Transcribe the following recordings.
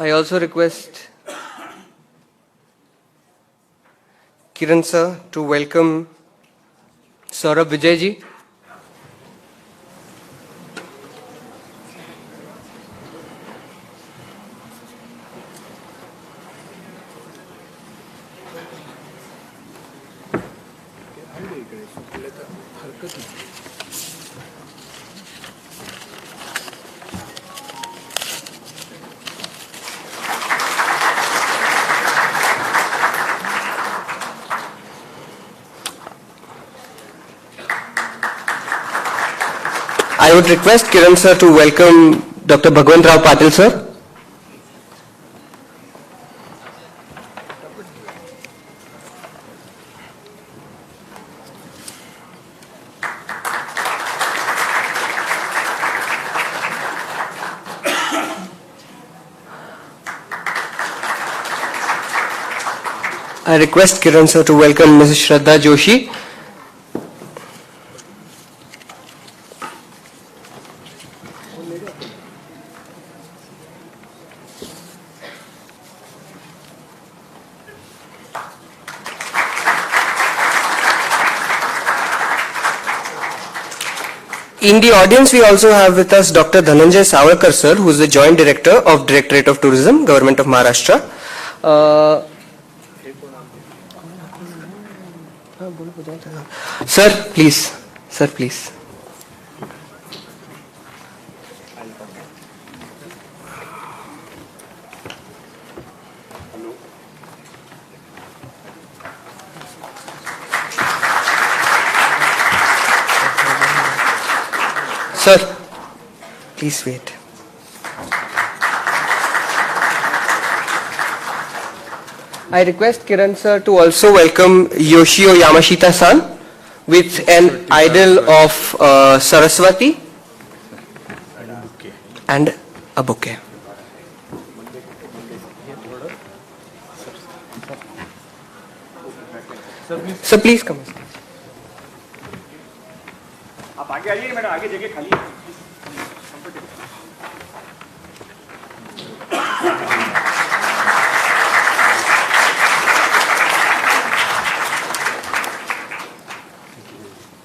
I also request Kiran sir to welcome Saurabh Vijay ji. I would request Kiran sir to welcome Dr. Bhagwant Rao Patil sir. I request Kiran sir to welcome Mrs. Shraddha Joshi. In the audience, we also have with us Dr. Dhananjay Savarkar sir, who is the Joint Director of Directorate of Tourism, Government of Maharashtra. Sir, please. Sir, please. Sir, please wait. I request Kiran sir to also welcome Yoshio Yamashita-san with an idol of Saraswati and a bouquet. Sir, please come. आप आगे आइए madam, आगे जगह खाली है.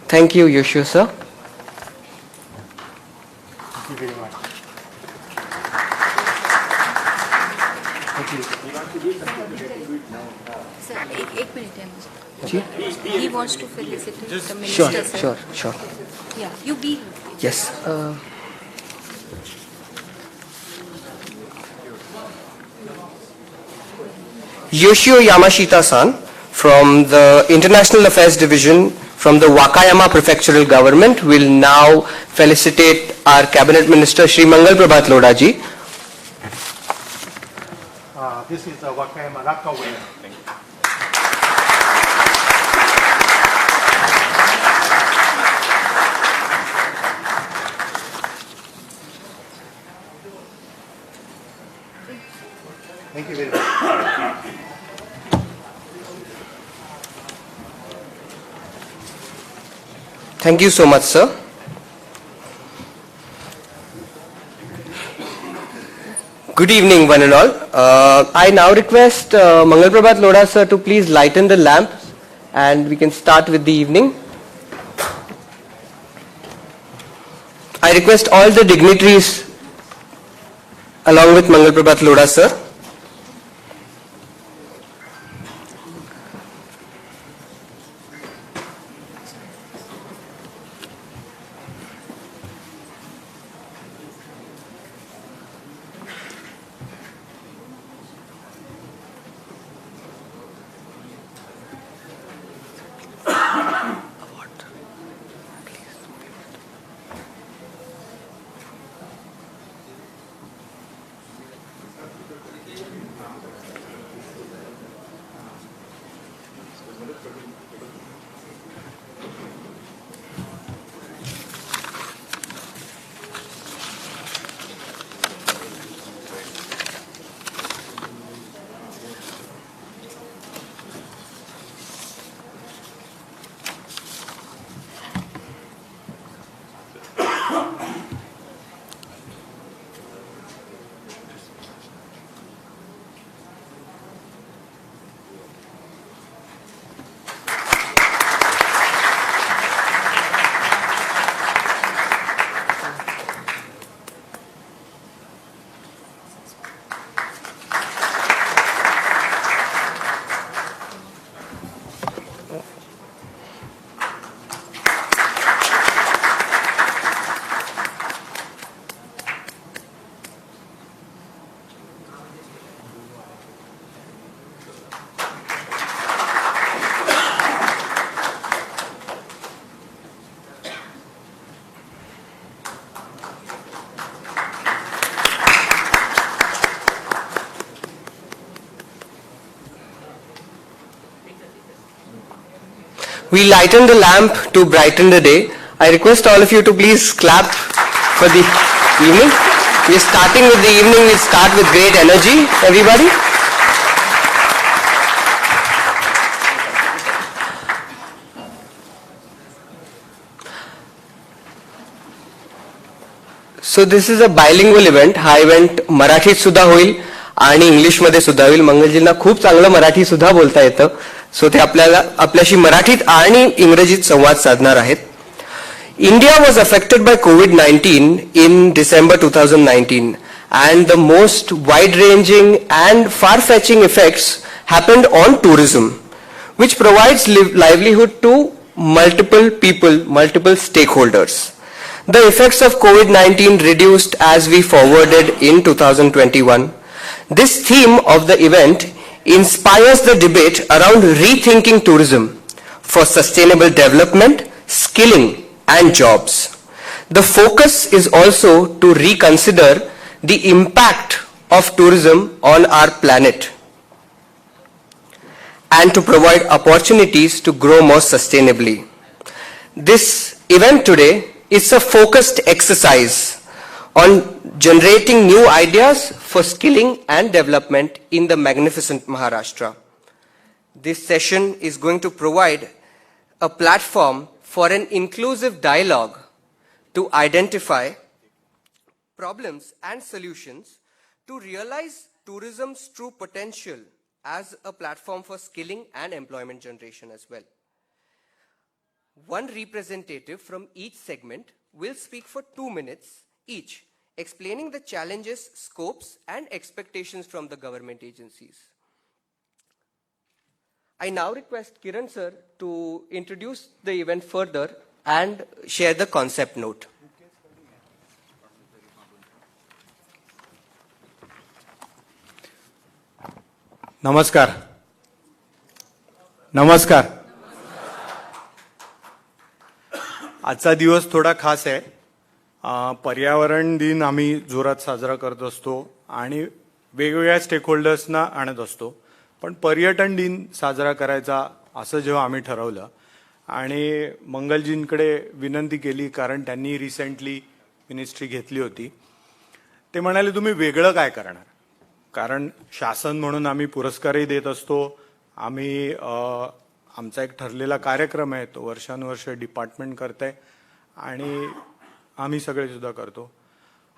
Thank you, Yoshio sir. Thank you very much. Thank you. Sir, एक minute है मुझे. He wants to felicitate the Sure, minister, sir. sure. Yeah, you be. Yes. Yoshio Yamashita-san from the International Affairs Division from the Wakayama Prefectural Government will now felicitate our Cabinet Minister Shri Mangal Prabhat Lodha ji. This is the Wakayama Raka winner. Thank you very much. Thank you so much, sir. Good evening, one and all. I now request Mangal Prabhat Lodha sir to please lighten the lamps and we can start with the evening. I request all the dignitaries along with Mangal Prabhat Lodha sir. We lighten the lamp to brighten the day. I request all of you to please clap for the evening. We're starting with the evening. We'll start with great energy, everybody. So this is a bilingual event. हा event मराठीत सुद्धा होईल आणि English मध्ये सुद्धा होईल. मंगलजींना खूप चांगलं मराठी सुद्धा बोलता येतं. सो ते आपल्याशी मराठीत आणि इंग्रजीत संवाद साधणार आहेत. India was affected by COVID-19 in December 2019 and the most wide-ranging and far-fetching effects happened on tourism, which provides livelihood to multiple people, multiple stakeholders. The effects of COVID-19 reduced as we forwarded in 2021. This theme of the event inspires the debate around rethinking tourism for sustainable development, skilling, and jobs. The focus is also to reconsider the impact of tourism on our planet and to provide opportunities to grow more sustainably. This event today is a focused exercise on generating new ideas for skilling and development in the magnificent Maharashtra. This session is going to provide a platform for an inclusive dialogue to identify problems and solutions to realize tourism's true potential as a platform for skilling and employment generation as well. One representative from each segment will speak for 2 minutes each, explaining the challenges, scopes, and expectations from the government agencies. I now request Kiran sir to introduce the event further and share the concept note. नमस्कार. नमस्कार. आजचा दिवस थोडा खास आहे. पर्यावरण दिन आम्ही जोरात साजरा करत असतो आणि वेगवेगळ्या स्टेकहोल्डर्सना आणत असतो. पण पर्यटन दिन साजरा करायचा असं जेव्हा आम्ही ठरवलं आणि मंगलजींकडे विनंती केली, कारण त्यांनी रिसेंटली मिनिस्ट्री घेतली होती, ते म्हणाले तुम्ही वेगळं काय करणार. कारण शासन म्हणून आम्ही पुरस्कारही देत असतो. आम्ही आमचा एक ठरलेला कार्यक्रम आहे, तो वर्षानुवर्ष डिपार्टमेंट करते आणि आम्ही सगळे सुद्धा करतो.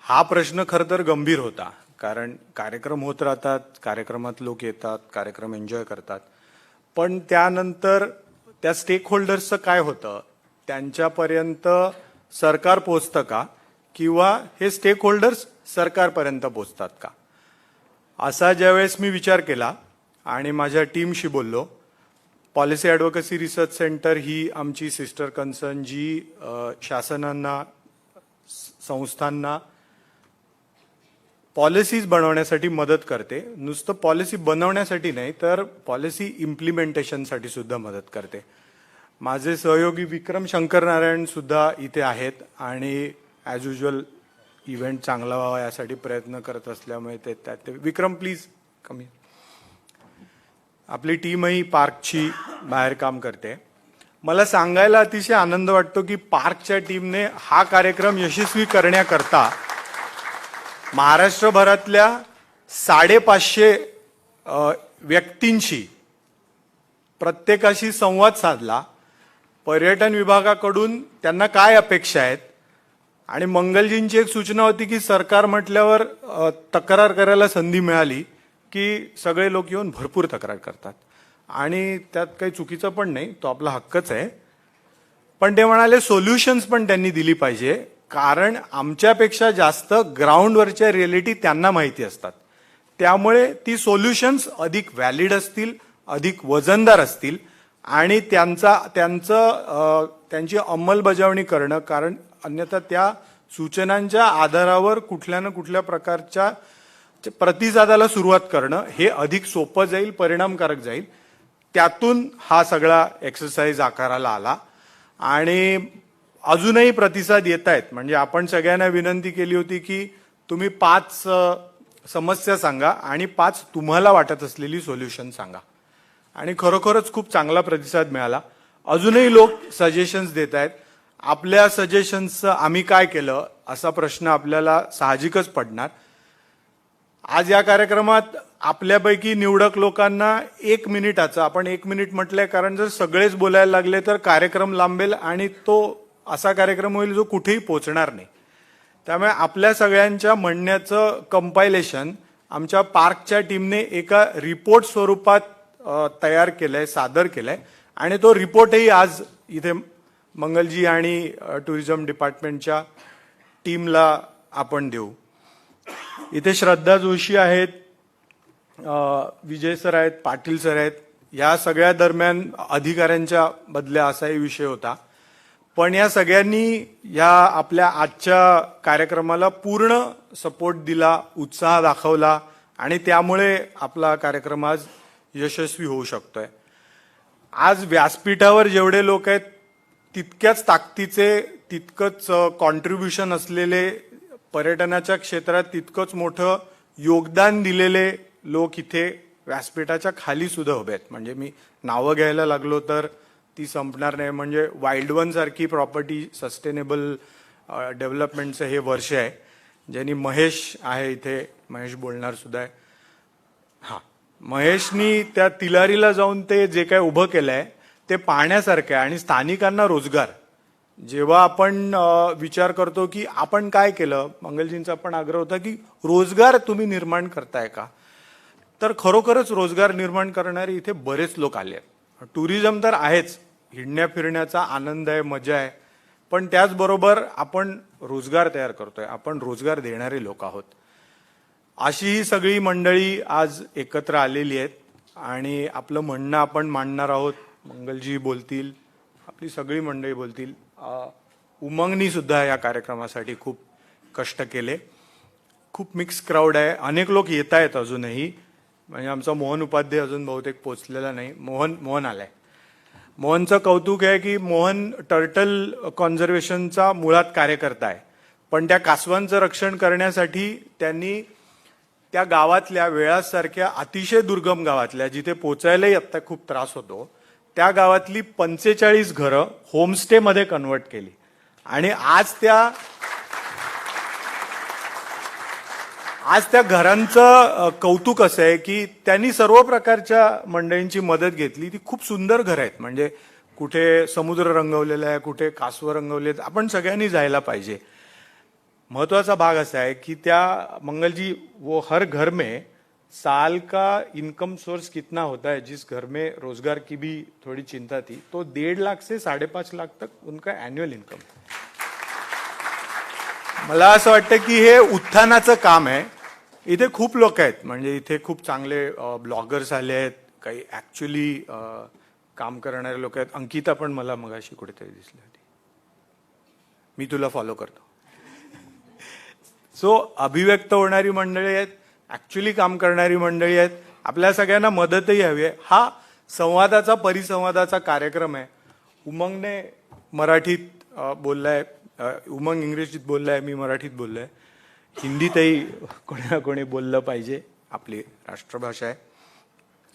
हा प्रश्न खरं तर गंभीर होता, कारण कार्यक्रम होत राहतात, कार्यक्रमात लोक येतात, कार्यक्रम एन्जॉय करतात, पण त्यानंतर त्या स्टेक होल्डर्सचं काय होतं, त्यांच्यापर्यंत सरकार पोहोचतं का, किंवा हे स्टेक होल्डर्स सरकारपर्यंत पोहोचतात का. असा ज्यावेळेस मी विचार केला आणि माझ्या टीमशी बोललो. पॉलिसी ॲडव्होकसी रिसर्च सेंटर ही आमची सिस्टर कन्सर्न जी शासनांना, संस्थांना पॉलिसीज बनवण्यासाठी मदत करते. नुसतं पॉलिसी बनवण्यासाठी नाही तर पॉलिसी इम्प्लिमेंटेशनसाठी सुद्धा मदत करते. माझे सहयोगी विक्रम शंकर नारायण सुद्धा इथे आहेत आणि ॲज युजल इव्हेंट चांगला व्हावा यासाठी प्रयत्न करत असल्यामुळे ते विक्रम प्लीज कमी. आपली टीमही पार्कची बाहेर काम करते. मला सांगायला अतिशय आनंद वाटतो की पार्कच्या टीमने हा कार्यक्रम यशस्वी करण्याकरता महाराष्ट्रभरातल्या 550 व्यक्तींशी, प्रत्येकाशी संवाद साधला. पर्यटन विभागाकडून त्यांना काय अपेक्षा आहेत, आणि मंगलजींची एक सूचना होती की सरकार म्हटल्यावर तक्रार करायला संधी मिळाली की सगळे लोक येऊन भरपूर तक्रार करतात आणि त्यात काही चुकीचं पण नाही, तो आपला हक्कच आहे. पण ते म्हणाले सोल्युशन्स पण त्यांनी दिली पाहिजे, कारण आमच्यापेक्षा जास्त ग्राउंडवरच्या रिएलिटी त्यांना माहिती असतात. त्यामुळे ती सोल्युशन्स अधिक व्हॅलिड असतील, अधिक वजनदार असतील आणि त्यांची अंमलबजावणी करणं, कारण अन्यथा त्या सूचनांच्या आधारावर कुठल्या ना कुठल्या प्रकारच्या प्रतिसादाला सुरुवात करणं हे अधिक सोपं जाईल, परिणामकारक जाईल. त्यातून हा सगळा एक्सरसाइज आकाराला आला आणि अजूनही प्रतिसाद येत आहेत. म्हणजे आपण सगळ्यांना विनंती केली होती की तुम्ही 5 समस्या सांगा आणि 5 तुम्हाला वाटत असलेली सोल्युशन सांगा, आणि खरोखरच खूप चांगला प्रतिसाद मिळाला. अजूनही लोक सजेशन्स देत आहेत. आपल्या सजेशन्सचं आम्ही काय केलं असा प्रश्न आपल्याला साहजिकच पडणार. आज या कार्यक्रमात आपल्यापैकी निवडक लोकांना 1 मिनिटाचं, आपण 1 मिनिट म्हटलंय कारण जर सगळेच बोलायला लागले तर कार्यक्रम लांबेल आणि तो असा कार्यक्रम होईल जो कुठेही पोहोचणार नाही. त्यामुळे आपल्या सगळ्यांच्या म्हणण्याचं कंपायलेशन आमच्या पार्कच्या टीमने एका रिपोर्ट स्वरूपात तयार केलंय, सादर केलंय आणि तो रिपोर्टही आज इथे मंगलजी आणि टुरिझम डिपार्टमेंटच्या टीमला आपण देऊ. इथे श्रद्धा जोशी आहेत, विजय सर आहेत, पाटील सर आहेत. या सगळ्या दरम्यान अधिकाऱ्यांच्या बदल्या असाही विषय होता. पण या सगळ्यांनी या आपल्या आजच्या कार्यक्रमाला पूर्ण सपोर्ट दिला, उत्साह दाखवला आणि त्यामुळे आपला कार्यक्रम आज यशस्वी होऊ शकतोय. आज व्यासपीठावर जेवढे लोक आहेत तितक्याच ताकदीचे, तितकंच कॉन्ट्रीब्युशन असलेले, पर्यटनाच्या क्षेत्रात तितकंच मोठं योगदान दिलेले लोक इथे व्यासपीठाच्या खाली सुद्धा उभे आहेत. म्हणजे मी नावं घ्यायला लागलो तर ती संपणार नाही. म्हणजे वाईल्ड वन सारखी प्रॉपर्टी सस्टेनेबल डेव्हलपमेंटचं हे वर्ष आहे, ज्यांनी महेश आहे इथे, महेश बोलणार सुद्धा आहे. हा, महेशनी त्या तिलारीला जाऊन ते जे काय उभं केलंय ते पाहण्यासारखं आहे आणि स्थानिकांना रोजगार. जेव्हा आपण विचार करतो की आपण काय केलं, मंगलजींचा पण आग्रह होता की रोजगार तुम्ही निर्माण करताय का, तर खरोखरच रोजगार निर्माण करणारे इथे बरेच लोक आले आहेत. टुरिझम तर आहेच, हिंडण्या फिरण्याचा आनंद आहे, मजा आहे, पण त्याचबरोबर आपण रोजगार तयार करतोय, आपण रोजगार देणारे लोक आहोत. अशी ही सगळी मंडळी आज एकत्र आलेली आहेत आणि आपलं म्हणणं आपण मांडणार आहोत. मंगलजी बोलतील, आपली सगळी मंडळी बोलतील. उमंगनी सुद्धा या कार्यक्रमासाठी खूप कष्ट केले. खूप मिक्स क्राऊड आहे, अनेक लोक येत आहेत अजूनही. म्हणजे आमचा मोहन उपाध्याय अजून बहुतेक पोचलेला नाही. मोहन आलाय. मोहनचं कौतुक आहे की मोहन टर्टल कॉन्झर्वेशनचा मुळात कार्यकर्ता आहे, पण त्या कासवांचं रक्षण करण्यासाठी त्यांनी त्या गावातल्या वेळासारख्या अतिशय दुर्गम गावातल्या, जिथे पोचायलाही आत्ता खूप त्रास होतो, त्या गावातली 45 घरं होमस्टे मध्ये कन्वर्ट केली आणि आज त्या घरांचं कौतुक असं आहे की त्यांनी सर्व प्रकारच्या मंडळींची मदत घेतली. ती खूप सुंदर घरं आहेत. म्हणजे कुठे समुद्र रंगवलेला आहे, कुठे कासव रंगवले. आपण सगळ्यांनी जायला पाहिजे. महत्वाचा भाग असा आहे की त्या मंगलजी, वो हर घर में साल का इनकम सोर्स कितना होता है, जिस घर में रोजगार की भी थोड़ी चिंता थी, तो 1.5 लाख से 5.5 लाख तक उनका एन्युअल इनकम. मला असं वाटतं की हे उत्थानाचं काम आहे. इथे खूप लोक आहेत, म्हणजे इथे खूप चांगले ब्लॉगर्स आले आहेत, काही ऍक्च्युअली काम करणारे लोक आहेत. अंकिता पण मला मगाशी कुठेतरी दिसली होती. मी तुला फॉलो करतो. सो अभिव्यक्त होणारी मंडळी आहेत, ऍक्च्युअली काम करणारी मंडळी आहेत. आपल्या सगळ्यांना मदतही हवी आहे. हा संवादाचा, परिसंवादाचा कार्यक्रम आहे. उमंगने मराठीत बोललाय, उमंग इंग्रजीत बोललाय, मी मराठीत बोललोय. हिंदीतही कोणी ना कोणी बोललं पाहिजे, आपली राष्ट्रभाषा आहे.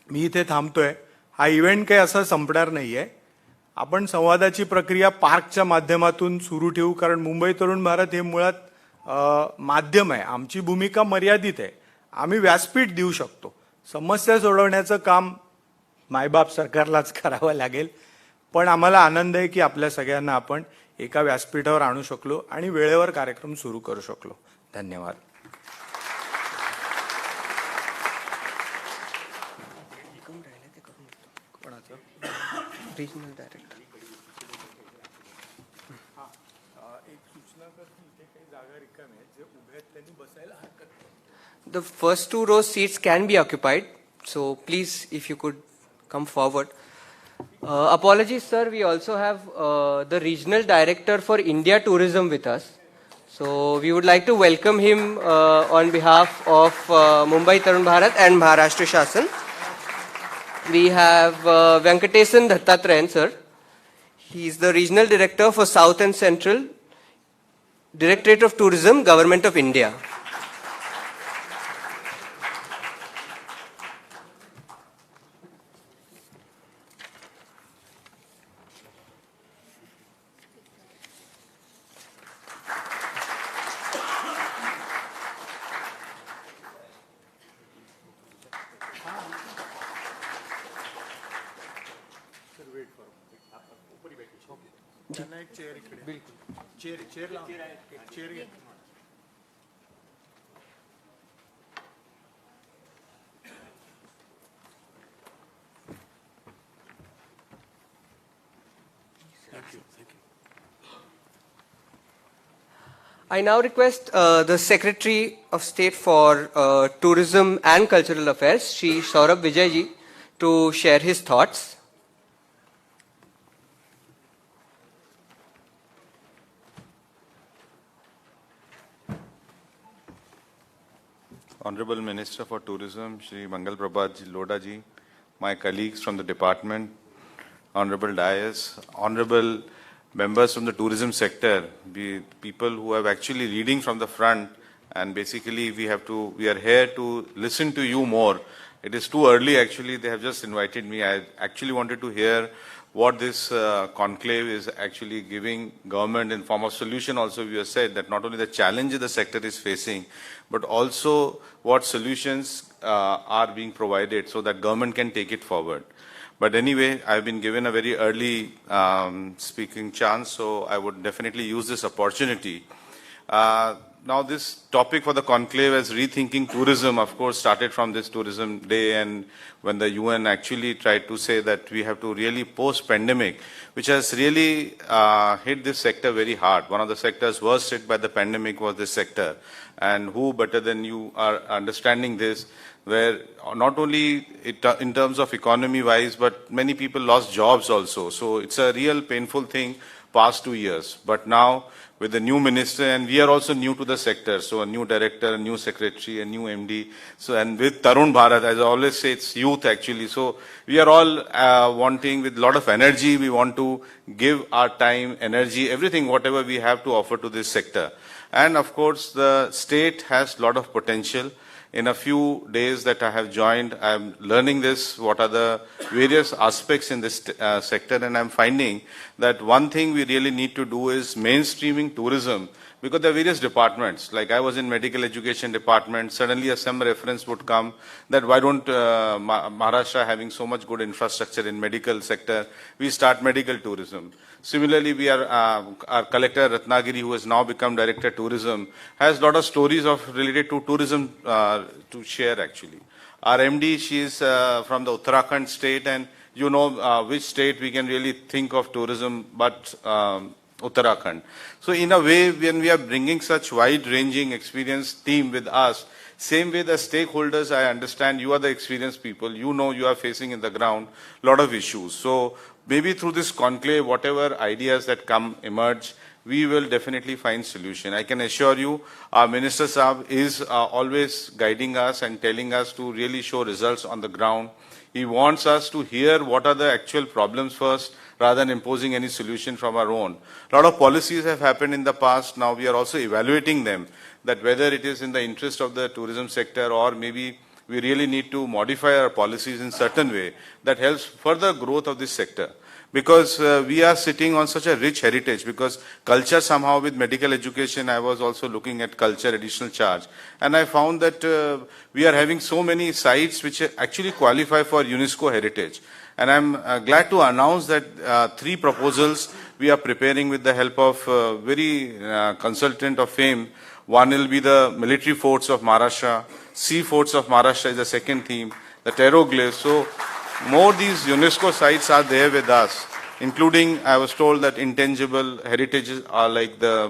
मी इथे थांबतोय. हा इव्हेंट काही असा संपणार नाहीये. आपण संवादाची प्रक्रिया पार्कच्या माध्यमातून सुरू ठेवू, कारण मुंबई तरुण भारत हे मुळात माध्यम आहे. आमची भूमिका मर्यादित आहे. आम्ही व्यासपीठ देऊ शकतो. समस्या सोडवण्याचं काम मायबाप सरकारलाच करावं लागेल. पण आम्हाला आनंद आहे की आपल्या सगळ्यांना आपण एका व्यासपीठावर आणू शकलो आणि वेळेवर कार्यक्रम सुरू करू शकलो. धन्यवाद. Regional director. The first 2 rows seats can be occupied, so please, if you could come forward. Apologies, sir. We also have the regional director for India Tourism with us, so we would like to welcome him on behalf of Mumbai Tarun Bharat and Maharashtra Shasan. We have Venkatesan Dattatrayan, sir. He is the regional director for South and Central, Directorate of Tourism, Government of India. I now request the Secretary of State for Tourism and Cultural Affairs, Shri Saurabh Vijayji, to share his thoughts. Honorable Minister for Tourism, Shri Mangal Prabhat Lodha ji, my colleagues from the department, Honorable Dias, Honorable members from the tourism sector, people who are actually leading from the front, and basically we are here to listen to you more. It is too early actually, they have just invited me. I actually wanted to hear what this conclave is actually giving government in form of solution. Also we have said that not only the challenge the sector is facing, but also what solutions are being provided so that government can take it forward. But anyway, I've been given a very early speaking chance, so I would definitely use this opportunity. Now this topic for the conclave as rethinking tourism, of course, started from this tourism day, and when the UN actually tried to say that we have to really post-pandemic, which has really hit this sector very hard. One of the sectors worst hit by the pandemic was this sector. And who better than you are understanding this, where not only in terms of economy-wise, but many people lost jobs also. So it's a real painful thing past 2 years. But now with the new minister, and we are also new to the sector, so a new director, a new secretary, a new MD. So, and with Tarun Bharat, as I always say, it's youth actually. So we are all wanting with a lot of energy, we want to give our time, energy, everything, whatever we have to offer to this sector. And of course, the state has a lot of potential. In a few days that I have joined, I'm learning this, what are the various aspects in this sector, and I'm finding that one thing we really need to do is mainstreaming tourism, because there are various departments. Like I was in medical education department, suddenly some reference would come that why don't Maharashtra having so much good infrastructure in medical sector, we start medical tourism. Similarly, we are our collector Ratnagiri, who has now become director tourism, has a lot of stories related to tourism to share actually. Our MD, she is from the Uttarakhand state, and you know which state we can really think of tourism but Uttarakhand. So in a way, when we are bringing such wide-ranging experienced team with us, same way the stakeholders, I understand you are the experienced people, you know you are facing in the ground a lot of issues. So maybe through this conclave, whatever ideas that emerge, we will definitely find solution. I can assure you, our Minister Saab is always guiding us and telling us to really show results on the ground. He wants us to hear what are the actual problems first, rather than imposing any solution from our own. A lot of policies have happened in the past. Now we are also evaluating them, that whether it is in the interest of the tourism sector or maybe we really need to modify our policies in certain way that helps further growth of this sector. Because we are sitting on such a rich heritage, because culture somehow with medical education, I was also looking at culture additional charge. And I found that we are having so many sites which actually qualify for UNESCO heritage. And I'm glad to announce that 3 proposals we are preparing with the help of very consultant of fame. One will be the military forts of Maharashtra, sea forts of Maharashtra is the second theme, the Terroglyphs. So more these UNESCO sites are there with us, including I was told that intangible heritages are like the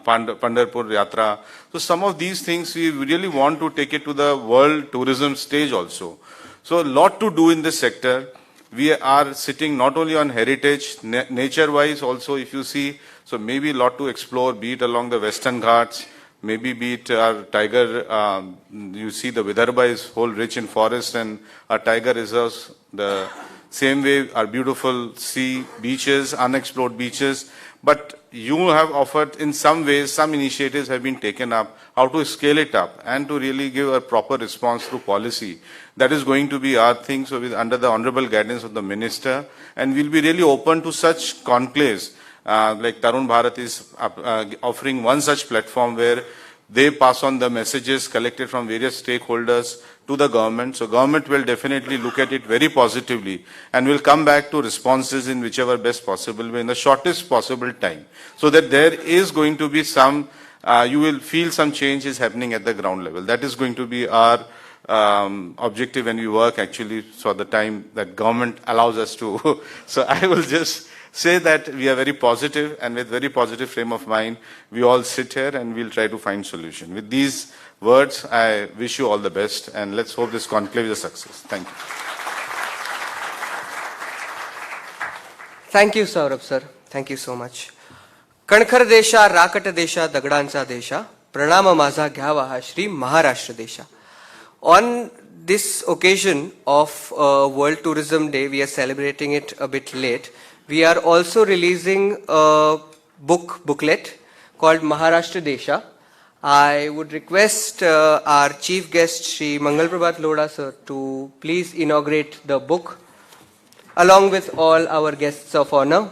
Pandharpur Yatra. So some of these things we really want to take it to the world tourism stage also. So a lot to do in this sector. We are sitting not only on heritage, nature-wise also if you see, so maybe a lot to explore, be it along the Western Ghats, maybe be it our tiger, you see the Vidarbha is whole rich in forest and our tiger reserves, the same way our beautiful sea, beaches, unexplored beaches. But you have offered in some ways, some initiatives have been taken up, how to scale it up and to really give a proper response through policy. That is going to be our thing, so under the honorable guidance of the minister, and we'll be really open to such conclaves. Like Tarun Bharat is offering one such platform where they pass on the messages collected from various stakeholders to the government. So government will definitely look at it very positively and will come back to responses in whichever best possible way in the shortest possible time. So that there is going to be some, you will feel some change is happening at the ground level. That is going to be our objective when we work actually for the time that government allows us to. So I will just say that we are very positive, and with very positive frame of mind, we all sit here and we'll try to find solution. With these words, I wish you all the best, and let's hope this conclave is a success. Thank you. Thank you, Saurabh sir. Thank you so much. कणखर देशा, राकट देशा, दगडांचा देशा, प्रणाम माझा घ्यावा हा श्री महाराष्ट्र देशा. On this occasion of World Tourism Day, we are celebrating it a bit late. We are also releasing a booklet called Maharashtra Desha. I would request our chief guest, Shri Mangal Prabhat Lodha sir, to please inaugurate the book along with all our guests of honor.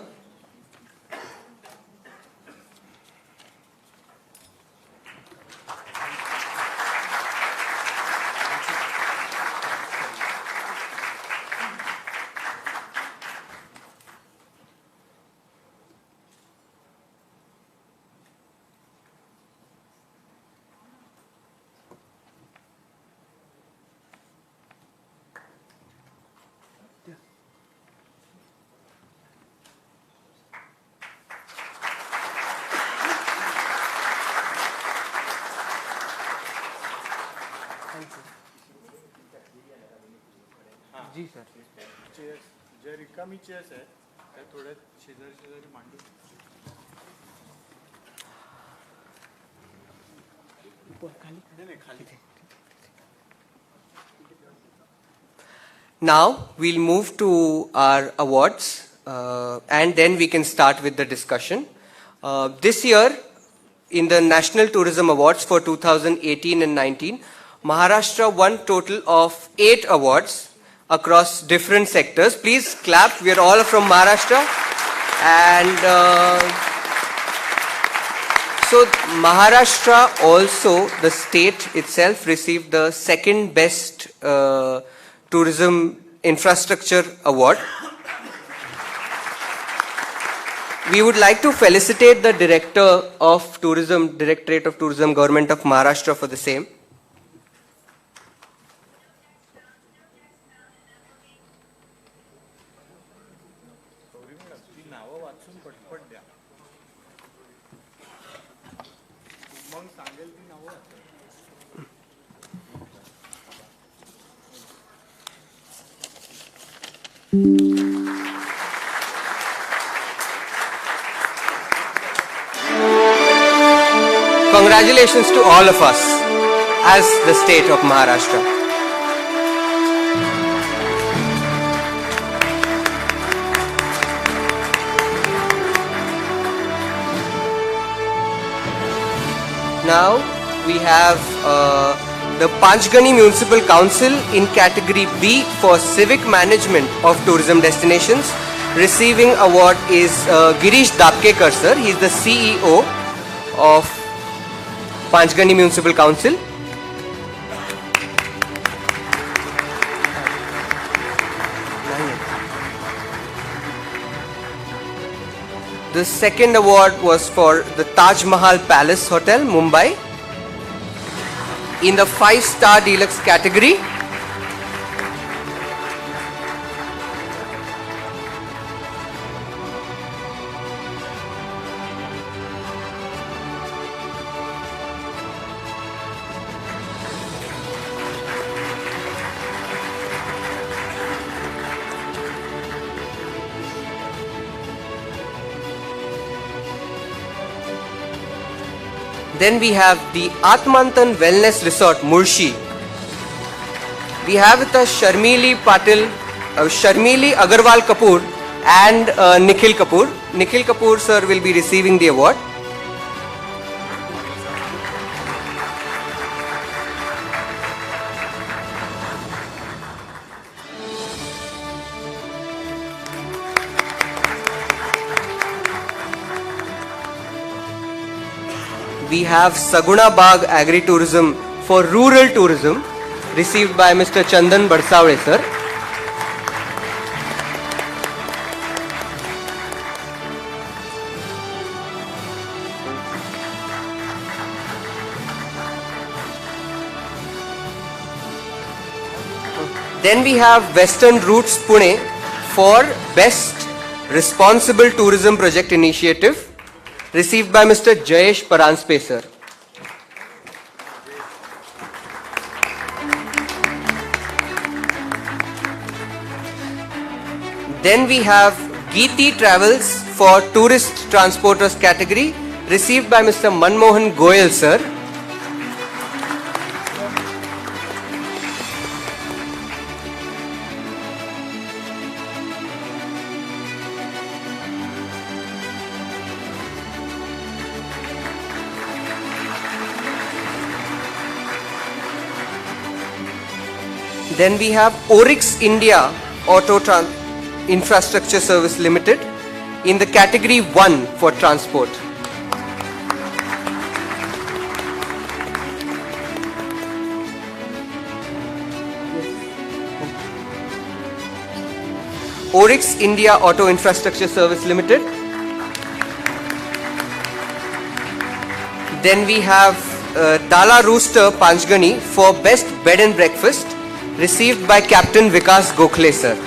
जी sir. जे रिकामी chairs आहेत त्या थोड्या शेजारी Mandu. Now we'll move to our awards and then we can start with the discussion. This year in the National Tourism Awards for 2018 and 19, Maharashtra won total of 8 awards across different sectors. Please clap. We are all from Maharashtra. And so Maharashtra also, the state itself, received the second best tourism infrastructure award. We would like to felicitate the Director of Tourism, Directorate of Tourism, Government of Maharashtra for the same. Congratulations to all of us as the state of Maharashtra. Now we have the Panchgani Municipal Council in category B for civic management of tourism destinations. Receiving award is Girish Dapkekar sir. He is the CEO of Panchgani Municipal Council. The second award was for the Taj Mahal Palace Hotel, Mumbai, in the 5-star deluxe category. Then we have the Atmantan Wellness Resort, Murshi. We have with us Sharmili Patil, Sharmili Agarwal Kapoor and Nikhil Kapoor. Nikhil Kapoor sir will be receiving the award. We have Saguna Bagh Agri-Tourism for rural tourism. received by Mr. Chandan Barsawde, sir. Then we have Western Routes Pune for Best Responsible Tourism Project Initiative, received by Mr. Jayesh Paranspe, sir. Then we have Geeti Travels for Tourist Transporters category, received by Mr. Manmohan Goyal, sir. Then we have Oryx India Infrastructure Service Limited in the category 1 for transport. Oryx India Auto Infrastructure Service Limited. Then we have Dala Rooster Panchgani for Best Bed and Breakfast, received by Captain Vikas Gokhale, sir.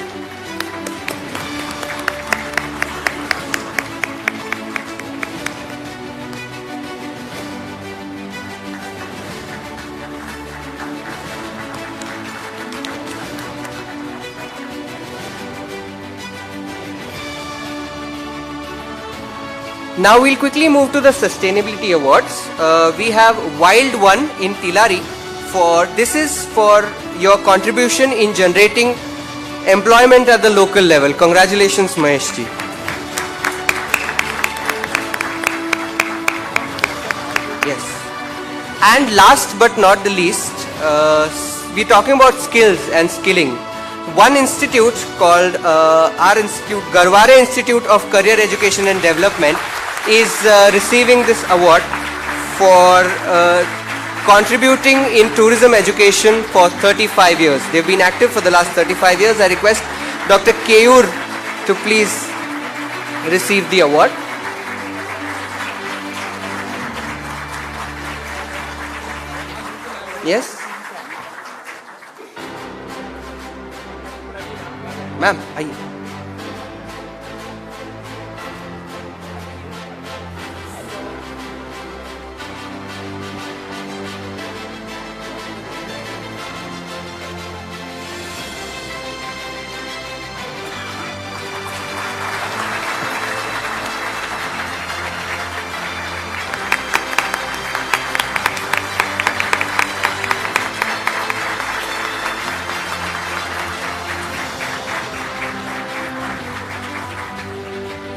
Now we'll quickly move to the Sustainability Awards. We have Wild One in Tilari this is for your contribution in generating employment at the local level. Congratulations, Mahesh ji. Yes. And last but not the least, we're talking about skills and skilling. One institute called our institute, Garware Institute of Career Education and Development, is receiving this award for contributing in tourism education for 35 years. They've been active for the last 35 years. I request Dr. Keyur to please receive the award. Yes? Ma'am, आइए.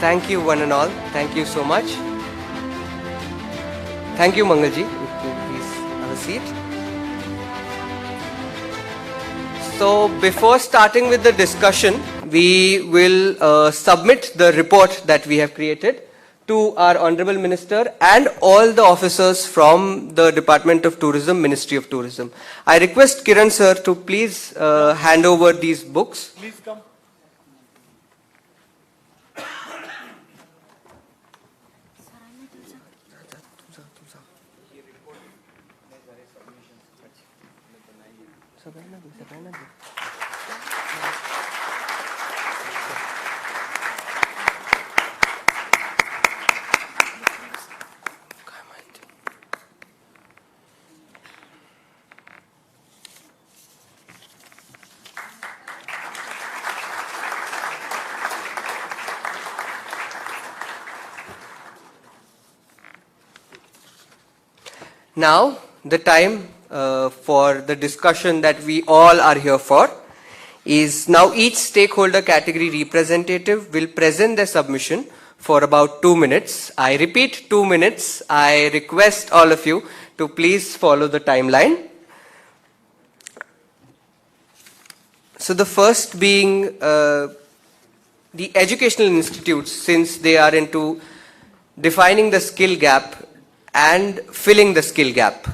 Thank you one and all. Thank you so much. Thank you, Mangalji. Please have a seat. So before starting with the discussion, we will submit the report that we have created to our Honorable Minister and all the officers from the Department of Tourism, Ministry of Tourism. I request Kiran sir to please hand over these books. Please come. Now, the time for the discussion that we all are here for is now each stakeholder category representative will present their submission for about 2 minutes. I repeat, 2 minutes. I request all of you to please follow the timeline. So the first being the educational institutes, since they are into defining the skill gap and filling the skill gap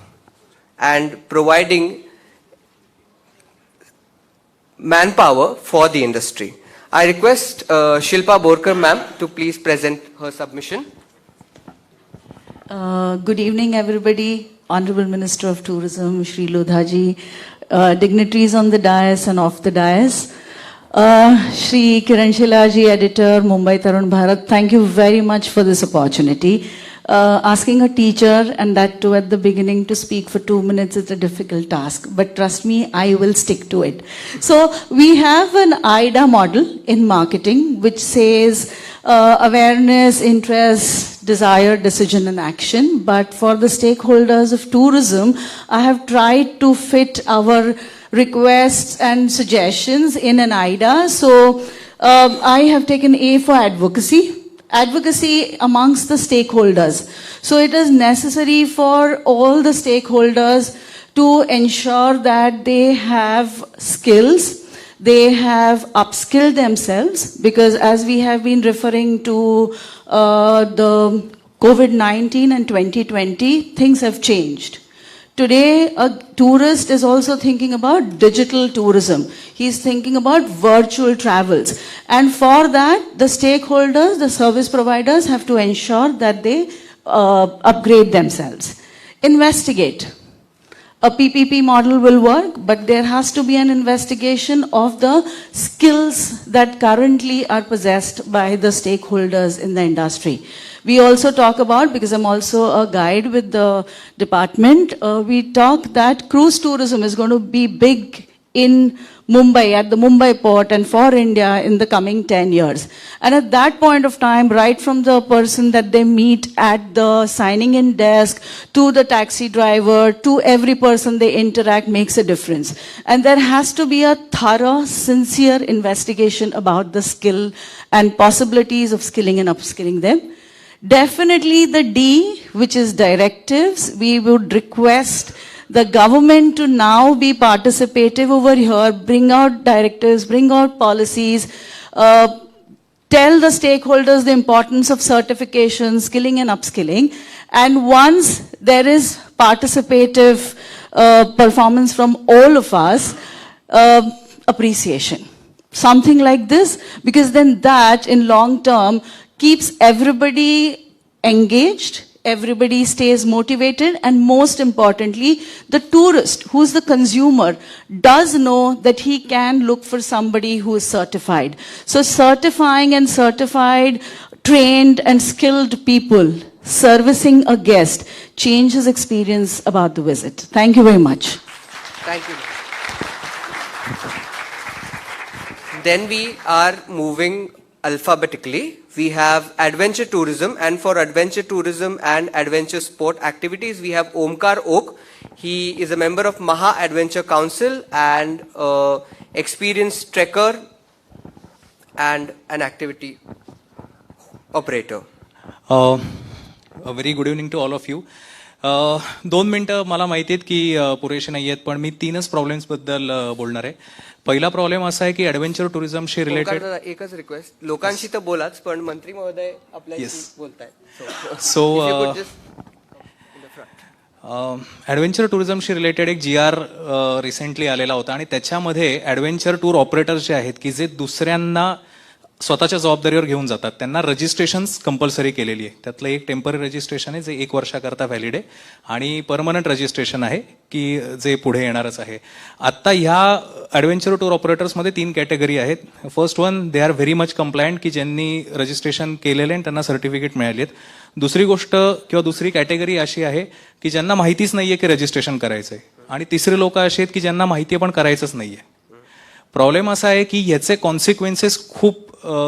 and providing manpower for the industry. I request Shilpa Borkar ma'am to please present her submission. Good evening, everybody. Honorable Minister of Tourism, Shri Lodhaji, dignitaries on the dais and off the dais, Shri Kiran Shilaji, editor, Mumbai Tarun Bharat, thank you very much for this opportunity. Asking a teacher, and that too at the beginning, to speak for 2 minutes is a difficult task. But trust me, I will stick to it. So we have an IDA model in marketing which says awareness, interest, desire, decision and action. But for the stakeholders of tourism, I have tried to fit our requests and suggestions in an IDA. So I have taken A for advocacy. Advocacy amongst the stakeholders. So it is necessary for all the stakeholders to ensure that they have skills, they have upskilled themselves, because as we have been referring to the COVID-19 and 2020, things have changed. Today, a tourist is also thinking about digital tourism. He's thinking about virtual travels. And for that, the stakeholders, the service providers have to ensure that they upgrade themselves. Investigate. A PPP model will work, but there has to be an investigation of the skills that currently are possessed by the stakeholders in the industry. We also talk about, because I'm also a guide with the department, we talk that cruise tourism is going to be big in Mumbai, at the Mumbai port and for India in the coming 10 years. And at that point of time, right from the person that they meet at the signing in desk, to the taxi driver, to every person they interact makes a difference. And there has to be a thorough, sincere investigation about the skill and possibilities of skilling and upskilling them. Definitely the D, which is directives, we would request the government to now be participative over here, bring out directives, bring out policies, tell the stakeholders the importance of certification, skilling and upskilling. And once there is participative performance from all of us, appreciation. Something like this, because then that in long term keeps everybody engaged, everybody stays motivated, and most importantly, the tourist, who's the consumer, does know that he can look for somebody who is certified. So certifying and certified, trained and skilled people servicing a guest changes experience about the visit. Thank you very much. Thank you. Then we are moving alphabetically. We have adventure tourism, and for adventure tourism and adventure sport activities, we have Omkar Oak. He is a member of Maha Adventure Council and experienced trekker and an activity operator. A very good evening to all of you. 2 मिनिटं मला माहिती आहेत की पुरेसे नाही आहेत, पण मी 3च problems बद्दल बोलणार आहे. पहिला प्रॉब्लेम असा आहे की ॲडव्हेंचर टुरिझमशी रिलेटेड एकच रिक्वेस्ट, लोकांशी तर बोलाच, पण मंत्री महोदय आपल्याशी बोलतायत. सो ॲडव्हेंचर टुरिझमशी रिलेटेड एक GR रिसेंटली आलेला होता, आणि त्याच्यामध्ये ॲडव्हेंचर टूर ऑपरेटर्स जे आहेत की जे दुसऱ्यांना स्वतःच्या जबाबदारीवर घेऊन जातात, त्यांना रजिस्ट्रेशन्स कंपल्सरी केलेली आहे. त्यातलं एक टेम्पररी रजिस्ट्रेशन आहे जे 1 वर्षाकरता व्हॅलिड आहे, आणि परमनंट रजिस्ट्रेशन आहे की जे पुढे येणारच आहे. आत्ता ह्या ॲडव्हेंचर टूर ऑपरेटर्समध्ये 3 कॅटेगरी आहेत. First one, they are very much compliant, की ज्यांनी रजिस्ट्रेशन केलेले आणि त्यांना सर्टिफिकेट मिळाली आहेत. दुसरी गोष्ट किंवा दुसरी कॅटेगरी अशी आहे की ज्यांना माहितीच नाहीये की रजिस्ट्रेशन करायचंय, आणि तिसरी लोक अशी आहेत की ज्यांना माहिती आहे पण करायचंच नाहीये. प्रॉब्लेम असा आहे की ह्याचे कॉन्सिक्वेन्सेस खूप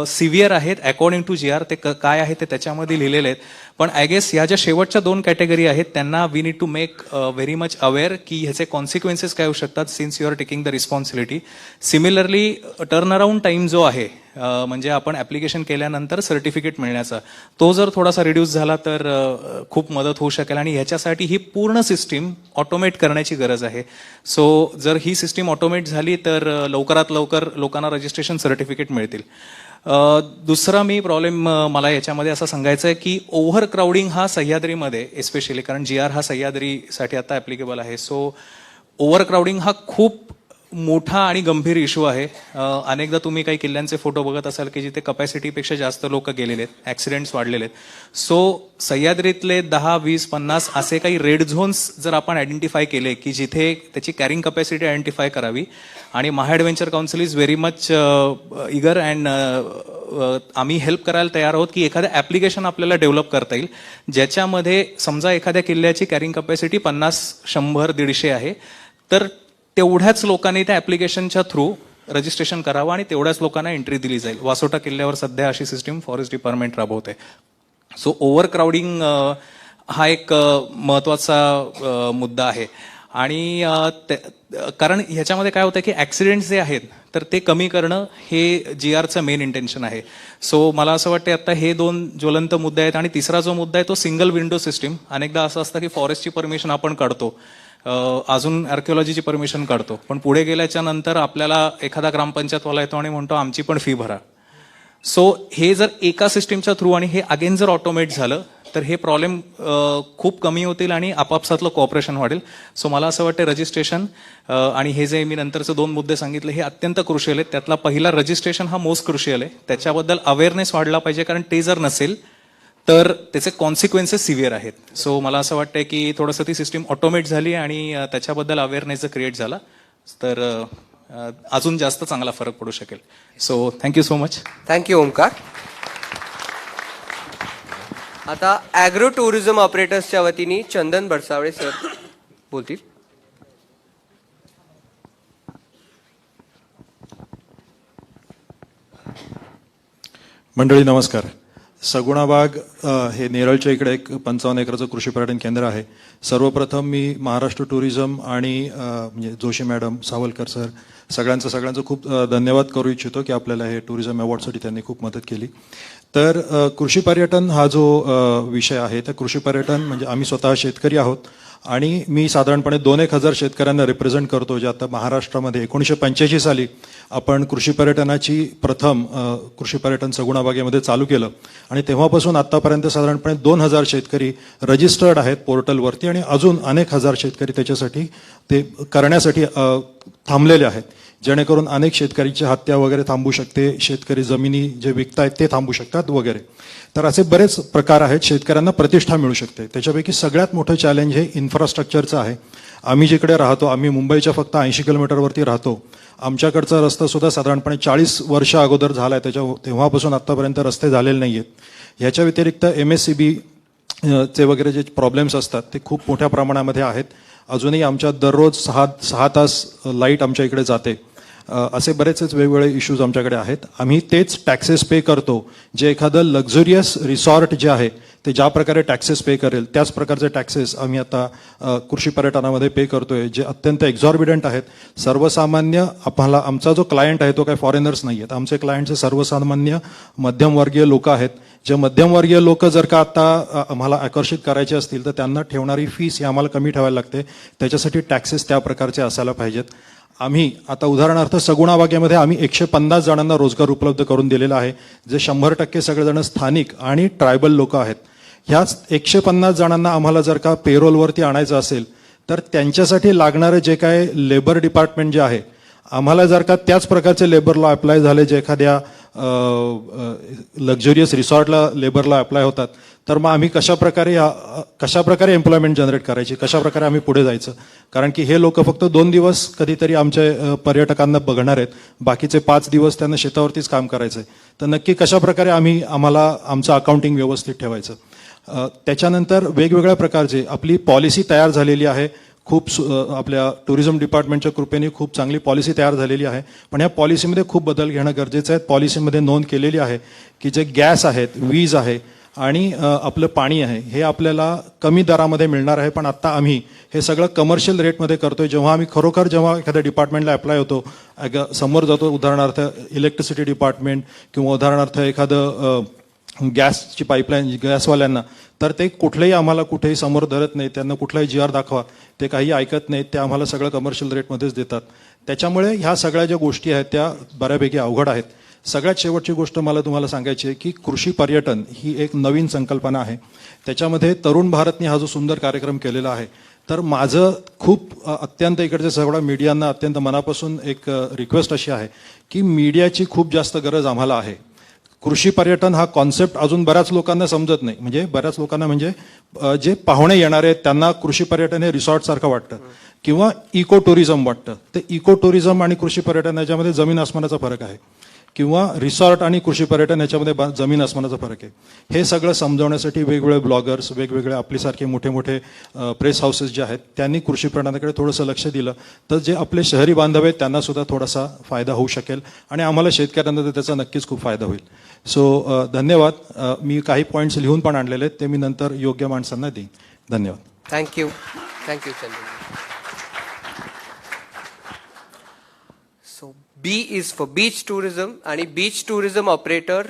सिव्हिअर आहेत अकॉर्डिंग टू GR. ते काय आहे ते त्याच्यामध्ये लिहिलेले आहेत, पण आय गेस ह्या ज्या शेवटच्या 2 कॅटेगरी आहेत त्यांना we need to make very much aware की ह्याचे कॉन्सिक्वेन्सेस काय होऊ शकतात, since you are taking the responsibility. Similarly turn around time जो आहे, म्हणजे आपण ऍप्लिकेशन केल्यानंतर सर्टिफिकेट मिळण्याचा, तो जर थोडासा रिड्यूस झाला तर खूप मदत होऊ शकेल, आणि ह्याच्यासाठी ही पूर्ण सिस्टीम ऑटोमेट करण्याची गरज आहे. सो जर ही सिस्टीम ऑटोमेट झाली तर लवकरात लवकर लोकांना रजिस्ट्रेशन सर्टिफिकेट मिळतील. दुसरा मी प्रॉब्लेम मला याच्यामध्ये असं सांगायचं आहे की ओव्हर क्राउडिंग हा सह्याद्रीमध्ये एस्पेशली, कारण GR हा सह्याद्रीसाठी आता ऍप्लिकेबल आहे. सो ओव्हर क्राउडिंग हा खूप मोठा आणि गंभीर इश्यू आहे. अनेकदा तुम्ही काही किल्ल्यांचे फोटो बघत असाल की जिथे कपॅसिटीपेक्षा जास्त लोक गेलेले आहेत, ऍक्सिडेंट्स वाढलेले आहेत. सो सह्याद्रीतले 10, 20, 50 असे काही रेड झोन्स जर आपण आयडेंटिफाय केले की जिथे त्याची कॅरिंग कपॅसिटी आयडेंटिफाय करावी, आणि महा adventure council is very much eager and आम्ही हेल्प करायला तयार आहोत की एखादं ॲप्लिकेशन आपल्याला डेव्हलप करता येईल ज्याच्यामध्ये समजा एखाद्या किल्ल्याची कॅरिंग कपॅसिटी 50, 100, 150 आहे, तर तेवढ्याच लोकांनी त्या ॲप्लिकेशनच्या थ्रू रजिस्ट्रेशन करावं आणि तेवढ्याच लोकांना एंट्री दिली जाईल. वासोटा किल्ल्यावर सध्या अशी सिस्टीम फॉरेस्ट डिपार्टमेंट राबवते. सो ओव्हर क्राऊडिंग हा एक महत्वाचा मुद्दा आहे. आणि कारण ह्याच्यामध्ये काय होतं की ॲक्सिडेंट्स जे आहेत तर ते कमी करणं हे GRचं मेन इंटेन्शन आहे. सो मला असं वाटतं आता हे 2 ज्वलंत मुद्दे आहेत. आणि तिसरा जो मुद्दा आहे तो सिंगल विंडो सिस्टीम. अनेकदा असं असतं की फॉरेस्टची परमिशन आपण काढतो, अजून आर्किओलॉजीची परमिशन काढतो, पण पुढे गेल्याच्या नंतर आपल्याला एखादा ग्रामपंचायतवाला येतो आणि म्हणतो आमची पण फी भरा. सो हे जर एका सिस्टीमच्या थ्रू आणि हे अगेन जर ऑटोमेट झालं तर हे प्रॉब्लेम खूप कमी होतील आणि आपापसातलं कॉपरेशन वाढेल. सो मला असं वाटतं रजिस्ट्रेशन आणि हे जे मी नंतरचे 2 मुद्दे सांगितले हे अत्यंत क्रुशियल आहेत. त्यातला पहिला रजिस्ट्रेशन हा मोस्ट क्रुशियल आहे. त्याच्याबद्दल अवेअरनेस वाढला पाहिजे, कारण ते जर नसेल तर त्याचे कॉन्सिक्वेन्सेस सिव्हिअर आहेत. सो मला असं वाटतंय की थोडंसं ती सिस्टीम ऑटोमेट झाली आणि त्याच्याबद्दल अवेअरनेस जर क्रिएट झाला तर अजून जास्त चांगला फरक पडू शकेल. So thank you so much. Thank you Omkar. आता ॲग्रो टुरिझम ऑपरेटर्सच्या वतीने चंदन बडसावळे सर बोलतील. मंडळी नमस्कार. सगुणाबाग हे नेरळच्या इकडे एक 55 एकराचं कृषी पर्यटन केंद्र आहे. सर्वप्रथम मी महाराष्ट्र टुरिझम आणि म्हणजे जोशी मॅडम, सावलकर सर सगळ्यांचं खूप धन्यवाद करू इच्छितो की आपल्याला हे टुरिझम अवॉर्डसाठी त्यांनी खूप मदत केली. तर कृषी पर्यटन हा जो विषय आहे, तर कृषी पर्यटन म्हणजे आम्ही स्वतः शेतकरी आहोत आणि मी साधारणपणे 2-1 हजार शेतकऱ्यांना रिप्रेझेंट करतो, जे आता महाराष्ट्रामध्ये 1985 साली आपण कृषी पर्यटनाची प्रथम कृषी पर्यटन सगुणाबागेमध्ये चालू केलं आणि तेव्हापासून आत्तापर्यंत साधारणपणे 2000 शेतकरी रजिस्टर्ड आहेत पोर्टलवरती आणि अजून अनेक हजार शेतकरी त्याच्यासाठी ते करण्यासाठी थांबलेले आहेत, जेणेकरून अनेक शेतकऱ्यांची हत्या वगैरे थांबू शकते, शेतकरी जमिनी जे विकतायत ते थांबू शकतात वगैरे. तर असे बरेच प्रकार आहेत, शेतकऱ्यांना प्रतिष्ठा मिळू शकते. त्याच्यापैकी सगळ्यात मोठं चॅलेंज हे इन्फ्रास्ट्रक्चरचं आहे. आम्ही जिकडे राहतो, आम्ही मुंबईच्या फक्त 80 किलोमीटरवरती राहतो. आमच्याकडचा रस्ता सुद्धा साधारणपणे 40 वर्ष अगोदर झाला आहे, तेव्हापासून आत्तापर्यंत रस्ते झालेले नाही आहेत. ह्याच्या व्यतिरिक्त MSCB चे वगैरे जे प्रॉब्लेम्स असतात ते खूप मोठ्या प्रमाणामध्ये आहेत. अजूनही आमच्या दररोज 6 तास लाईट आमच्या इकडे जाते. असे बरेचसे वेगवेगळे इश्यूज आमच्याकडे आहेत. आम्ही तेच टॅक्सेस पे करतो, जे एखादं लक्झरियस रिसॉर्ट जे आहे ते ज्या प्रकारे टॅक्सेस पे करेल त्याच प्रकारचे टॅक्सेस आम्ही आता कृषी पर्यटनामध्ये पे करतोय, जे अत्यंत एक्झॉर्बिडंट आहेत. सर्वसामान्य आमचा जो क्लायंट आहे तो काही फॉरेनर्स नाही आहेत. आमचे क्लायंट हे सर्वसामान्य मध्यमवर्गीय लोक आहेत. जे मध्यमवर्गीय लोक जर का आता आम्हाला आकर्षित करायचे असतील तर त्यांना ठेवणारी फीस ही आम्हाला कमी ठेवायला लागते. त्याच्यासाठी टॅक्सेस त्या प्रकारचे असायला पाहिजेत. आम्ही आता उदाहरणार्थ सगुणाबागेमध्ये आम्ही 150 जणांना रोजगार उपलब्ध करून दिलेला आहे, जे 100% सगळेजण स्थानिक आणि ट्रायबल लोक आहेत. ह्याच 150 जणांना आम्हाला जर का पेरोलवरती आणायचं असेल तर त्यांच्यासाठी लागणारे जे काय लेबर डिपार्टमेंट जे आहे, आम्हाला जर का त्याच प्रकारचे लेबर लॉ अप्लाय झाले जे एखाद्या लक्झरियस रिसॉर्टला लेबर लॉ अप्लाय होतात, तर मग आम्ही कशाप्रकारे एम्प्लॉयमेंट जनरेट करायची, कशाप्रकारे आम्ही पुढे जायचं. कारण की हे लोक फक्त 2 दिवस कधीतरी आमच्या पर्यटकांना बघणार आहेत, बाकीचे 5 दिवस त्यांना शेतावरतीच काम करायचं आहे. तर नक्की कशाप्रकारे आम्हाला आमचं अकाउंटिंग व्यवस्थित ठेवायचं. त्याच्यानंतर वेगवेगळ्या प्रकारची आपली पॉलिसी तयार झालेली आहे. आपल्या टुरिझम डिपार्टमेंटच्या कृपेने खूप चांगली पॉलिसी तयार झालेली आहे, पण या पॉलिसीमध्ये खूप बदल घेणं गरजेचं आहे. पॉलिसीमध्ये नोंद केलेली आहे की जे गॅस आहेत, वीज आहे आणि आपलं पाणी आहे हे आपल्याला कमी दरामध्ये मिळणार आहे. पण आता आम्ही हे सगळं कमर्शियल रेटमध्ये करतोय. जेव्हा एखाद्या डिपार्टमेंटला अप्लाय होतो, समोर जातो, उदाहरणार्थ इलेक्ट्रिसिटी डिपार्टमेंट किंवा उदाहरणार्थ एखादं गॅसची पाईपलाईन गॅसवाल्यांना, तर ते आम्हाला कुठेही समोर धरत नाही. त्यांना कुठलाही GR दाखवा, ते काही ऐकत नाहीत. ते आम्हाला सगळं कमर्शियल रेटमध्येच देतात. त्याच्यामुळे ह्या सगळ्या ज्या गोष्टी आहेत त्या बऱ्यापैकी अवघड आहेत. सगळ्यात शेवटची गोष्ट मला तुम्हाला सांगायची आहे की कृषी पर्यटन ही एक नवीन संकल्पना आहे. त्याच्यामध्ये तरुण भारतने हा जो सुंदर कार्यक्रम केलेला आहे तर माझं खूप अत्यंत इकडच्या सगळ्या मीडियांना अत्यंत मनापासून एक रिक्वेस्ट अशी आहे की मीडियाची खूप जास्त गरज आम्हाला आहे. कृषी पर्यटन हा कॉन्सेप्ट अजून बऱ्याच लोकांना समजत नाही. म्हणजे बऱ्याच लोकांना म्हणजे जे पाहुणे येणारे आहेत त्यांना कृषी पर्यटन हे रिसॉर्ट सारखं वाटतं किंवा इको टुरिझम वाटतं. ते इको टुरिझम आणि कृषी पर्यटन याच्यामध्ये जमीन आसमानाचा फरक आहे, किंवा रिसॉर्ट आणि कृषी पर्यटन याच्यामध्ये जमीन आसमानाचा फरक आहे. हे सगळं समजवण्यासाठी वेगवेगळे ब्लॉगर्स, वेगवेगळे आपल्यासारखे मोठे मोठे प्रेस हाऊसेस जे आहेत त्यांनी कृषी पर्यटनाकडे थोडंसं लक्ष दिलं तर जे आपले शहरी बांधव आहेत त्यांना सुद्धा थोडासा फायदा होऊ शकेल आणि आम्हाला शेतकऱ्यांना तर त्याचा नक्कीच खूप फायदा होईल. सो धन्यवाद. मी काही पॉईंट्स लिहून पण आणलेले आहेत, ते मी नंतर योग्य माणसांना देईन. धन्यवाद. Thank you Chandan. So B is for beach tourism आणि बीच टुरिझम ऑपरेटर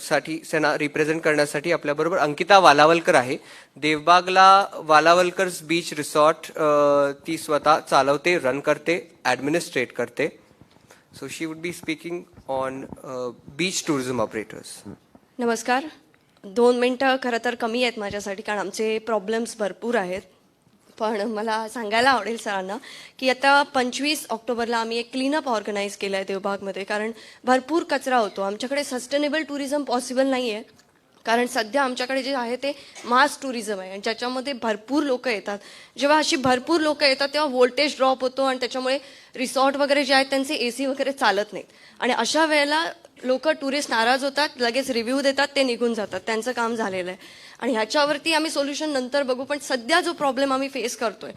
साठी रिप्रेझेंट करण्यासाठी आपल्याबरोबर अंकिता वालावलकर आहे. देवबागला वालावलकर्स बीच रिसॉर्ट ती स्वतः चालवते, रन करते, ॲडमिनिस्ट्रेट करते. So she would be speaking on beach tourism operators. नमस्कार. 2 मिनटं खरं तर कमी आहेत माझ्यासाठी, कारण आमचे प्रॉब्लेम्स भरपूर आहेत. पण मला सांगायला आवडेल सरांना की आता 25 ऑक्टोबरला आम्ही एक क्लीनअप ऑर्गनाईज केलं आहे देवबागमध्ये, कारण भरपूर कचरा होतो. आमच्याकडे सस्टेनेबल टुरिझम पॉसिबल नाही आहे, कारण सध्या आमच्याकडे जे आहे ते मास टुरिझम आहे आणि ज्याच्यामध्ये भरपूर लोक येतात. जेव्हा अशी भरपूर लोक येतात तेव्हा व्होल्टेज ड्रॉप होतो आणि त्याच्यामुळे रिसॉर्ट वगैरे जे आहेत त्यांचे AC वगैरे चालत नाहीत आणि अशा वेळेला लोक टुरिस्ट नाराज होतात, लगेच रिव्ह्यू देतात, ते निघून जातात. त्यांचं काम झालेलं आहे आणि ह्याच्यावरती आम्ही सोल्युशन नंतर बघू. पण सध्या जो प्रॉब्लेम आम्ही फेस करतोय,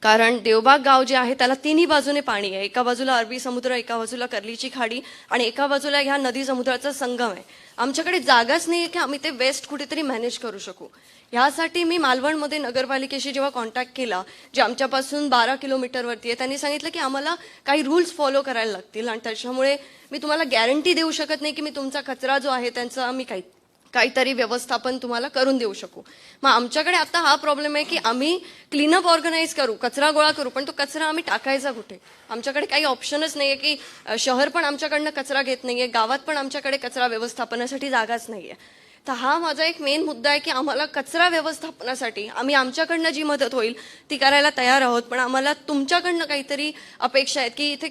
कारण देवबाग गाव जे आहे त्याला तिन्ही बाजूने पाणी आहे. एका बाजूला अरबी समुद्र, एका बाजूला कर्लीची खाडी आणि एका बाजूला ह्या नदी समुद्राचा संगम आहे. आमच्याकडे जागाच नाही आहे की आम्ही ते वेस्ट कुठेतरी मॅनेज करू शकू. ह्यासाठी मी मालवणमध्ये नगरपालिकेशी जेव्हा कॉन्टॅक्ट केला, जे आमच्यापासून 12 किलोमीटरवरती आहे, त्यांनी सांगितलं की आम्हाला काही रूल्स फॉलो करायला लागतील आणि त्याच्यामुळे मी तुम्हाला गॅरंटी देऊ शकत नाही की मी तुमचा कचरा जो आहे त्यांचा आम्ही काहीतरी व्यवस्थापन तुम्हाला करून देऊ शकू. मग आमच्याकडे आता हा प्रॉब्लेम आहे की आम्ही क्लीनअप ऑर्गनाईज करू, कचरा गोळा करू, पण तो कचरा आम्ही टाकायचा कुठे? आमच्याकडे काही ऑप्शनच नाही आहे की शहर पण आमच्याकडनं कचरा घेत नाही आहे, गावात पण आमच्याकडे कचरा व्यवस्थापनासाठी जागाच नाही आहे. तर हा माझा एक मेन मुद्दा आहे की आम्हाला कचरा व्यवस्थापनासाठी आम्ही आमच्याकडनं जी मदत होईल ती करायला तयार आहोत, पण आम्हाला तुमच्याकडनं काहीतरी अपेक्षा आहेत की इथे